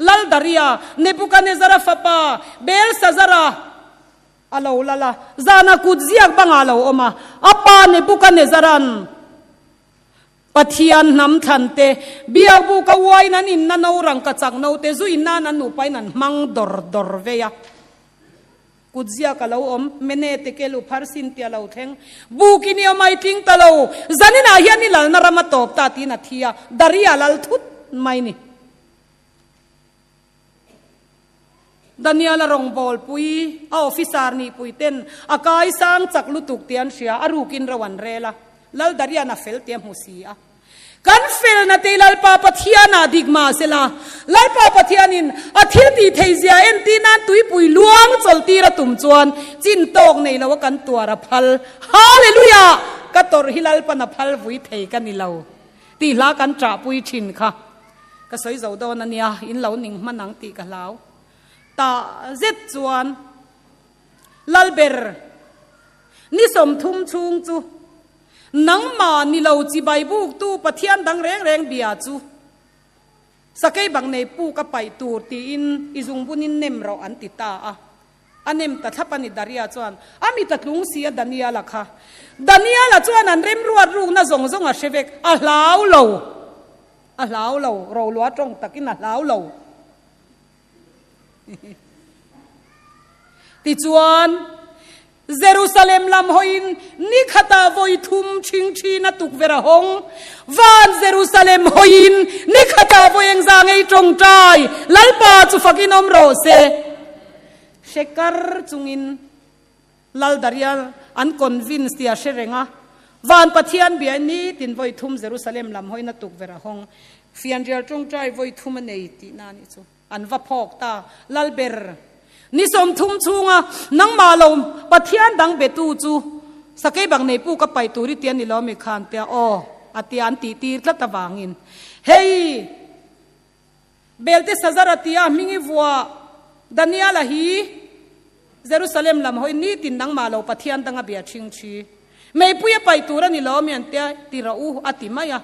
ลัลดาริยาเนบุกันเนซาราฟปาเบลซาซาราอลาวลาลาจานาคุดเซียกบังอลาวอมาอปาเนบุกันเนซารันปะเทียนน้ำทันเตเบียบุกวายนันอินนันเอารังกัจักนเอาเตจุอินนันนูไปนันมังดอร์เวียกุดเซียกะลาวอมเมเนตเกลูพาร์สินเตียลาวเทงบุกินียไม่ทิ้งตะลาวจันนินาเฮียนิลนารมาตอบตาตีนัทียดาริยาลัลทุดไม่นี่ดานิยาลรองบอลปุยออฟิซาร์นี่ปุยเต้นอากายสังจักลุตุกเตียนเสียอารูกินระวันเรล่าลัลดาริยานาเฟลเตียมหุสีอากันเฟลนาเตลัลปาปะเทียนาดิกมาเซลาลัลปาปะเทียนินอาทิตย์ที่เทียเอ็นตีนันตุยปุยล้วงจลตีระตุ่มจวนจินโตกในละวกันตัวระพัลฮาเลลูยา ka tor hilal pana phal vui thei kan ni lo ti la kan tra pui thin kha ka soi zo do na nia in lo ning manang ti ka lau ta zet chuan lalber ni som thum chung chu nang ma ni lo chi bai buk tu pathian dang reng reng bia chu sakai bang nei pu ka pai tur ti in izung bunin nem ro an ti ta a anem ta thapani daria chuan ami ta tlung sia dania la kha dania la chuan an rem ruat ru na zong zong a shevek a hlau lo ro lua tong takin a hlau lo ti chuan Jerusalem lam hoin ni khata voi thum ching chi na tuk vera hong van Jerusalem hoin ni khata voi eng za ngei tong trai lalpa chu fakinom ro se shekar chungin lal darial an convince tia sherenga van pathian bia ni tin voi thum Jerusalem lam hoin na tuk vera hong fian rial tong trai voi thum nei ti na ni chu an va phok ta lalber ni som thum chunga nang ma lo pathian dang betu chu sakai bang nei pu ka pai turi tian ni lo mi khan te o atian ti tir tla tawangin hey belte sazaratia mingi wa daniela hi Jerusalem lam hoi ni tin nang ma lo pathian danga bia ching chi mei pu ya pai tura ni lo mi an te ti ra u atimaya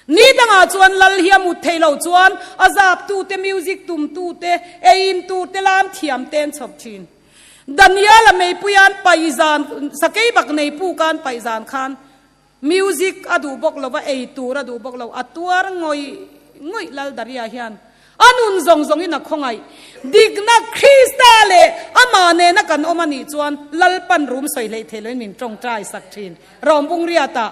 ni danga chuan lal hiam u thailo chuan azap tu te music tum tu te ein tu te lam thiam ten chop chin daniel mei puyan paizan sakai bak nei pu kan paizan khan music adu bok lova ei tur adu bok lo atuar ngoi lal daria hian anun zong zong ina khongai digna kristale amane na kan omani chuan lalpan room soi lei theloi min tong trai sak thin rom bung riata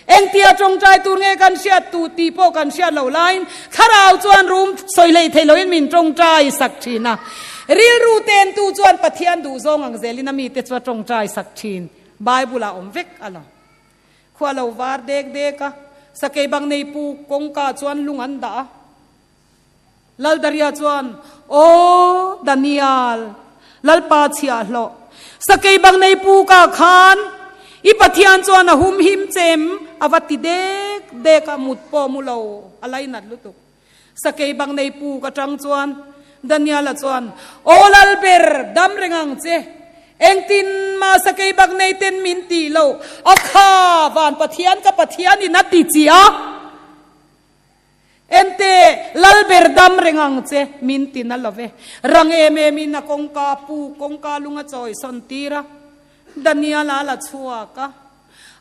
eng tia tong trai tur nge kan sia tu ti po kan sia lo line tharau chuan room soi lei theloi min tong trai sak thina ril ru ten tu chuan pathian du zong ang zelina mi te chwa tong trai sak thin bible a om vek ala khwalo war dek deka sakai bang nei pu kong ka chuan lungan da lal daria chuan o daniel lal pa chia hlo sakai bang nei pu ka khan i pathian chuan a hum him chem awati dek amut po mulo alai nat lutuk sakai bang nei pu ka tang chuan daniel a chuan olal ber dam rengang che engtin ma sakai bang nei ten min ti lo akha van pathian ka pathian in ati chia ente lal ber dam rengang che min tin alove rang em min na kongka pu kongka lunga choi son tira daniel ala chua ka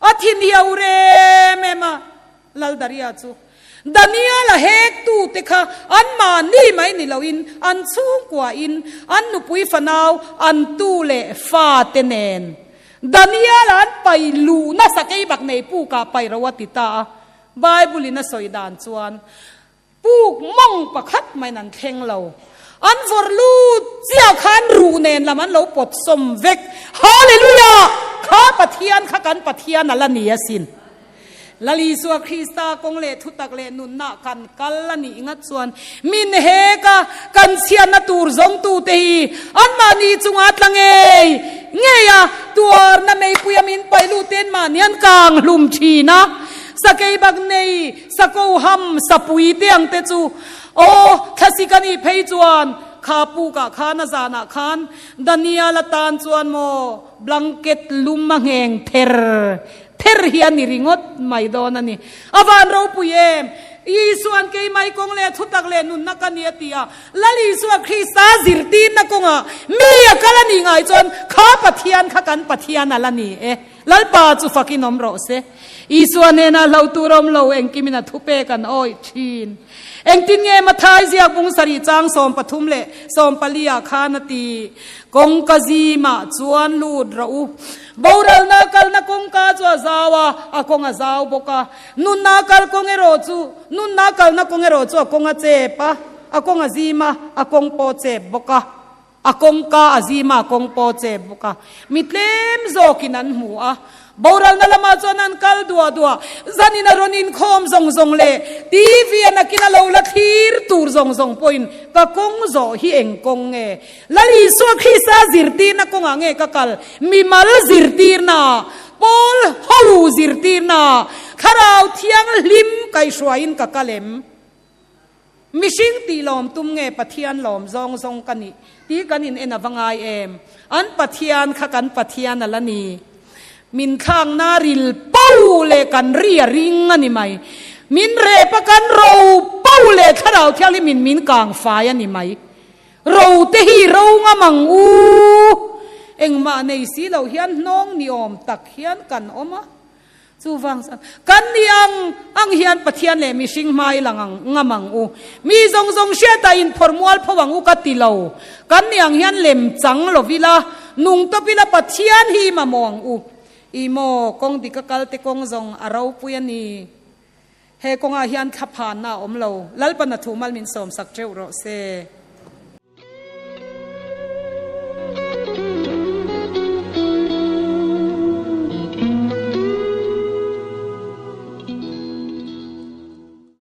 athin hiaure mema lal daria chu daniel hek tu te kha an ma ni mai ni loin an chu kwa in an nu pui fanau an tu le fa tenen daniel an pai lu na sakai bak nei pu ka pai rawati ta bible ina soidan chuan puk mong pakhat mai nan theng lo an vor lu chia khan ru nen laman lo pot som vek hallelujah kha pathian kha kan pathian ala ni asin lali su krista kong le thutak le nun na kan kal ani inga chuan min he ka kan sian na tur zong tu te hi an ma ni chunga tlange nge ya tuar na mei puyamin pailu ten ma nian kang hlum thina sakai bag nei sako ham sapui tiang te chu o thasikani phei chuan kha pu ka khana zana khan daniel tan chuan mo blanket lum mangeng ther hian ni ringot mai don ani awan ro puyem isuan ke mai kong le thutak le nun na kania tia lali su krista zirtin na konga mi akalani ngai chon kha pathian kha kan pathian alani e lalpa chu fakinom ro se isuan ena lo turom lo engkimina thupe kan oi thin engtin nge mathai zia bung sari chang som pathum le som palia khanati kong kazi ma chuan lut rau boral na kal na kong ka chu zawa akong azaw boka nun na kal kong ero chu nun na kal na kong ero chu akong a chepa akong azima akong po che boka akong ka azima akong po che boka mitlem zokinan hu a boral na lama chuan kal dua zanina ronin khom zong le tv na kinalo la thir tur zong point ka kong zo hi eng kong nge lali so khisa zirti na kong ange ka kal mi mal zirtir na pol holu zirti na kharau thiang lim kai shwain ka kalem mishing ti lom tum nge pathian lom zong zong kani ti kanin ena wangai em an pathian kha kan pathian alani min khang na ril pau le kan ria ring ani mai min re pa kan ro pau le kharau thiali min kang fa ani mai ro te hi ro nga mang u engma nei si lo hian nong ni om tak hian kan oma chu wang san kan ni ang hian pathian le mi sing mai langang ngamang u mi zong zong she ta in formual phawang u ka ti lo kan ni ang hian lem chang lo vila nung to pila pathian hi ma mong u imo kong di ka kal te kong zong arau puyani he konga hian khaphan na omlo lalpan na thumal min som sak treu ro se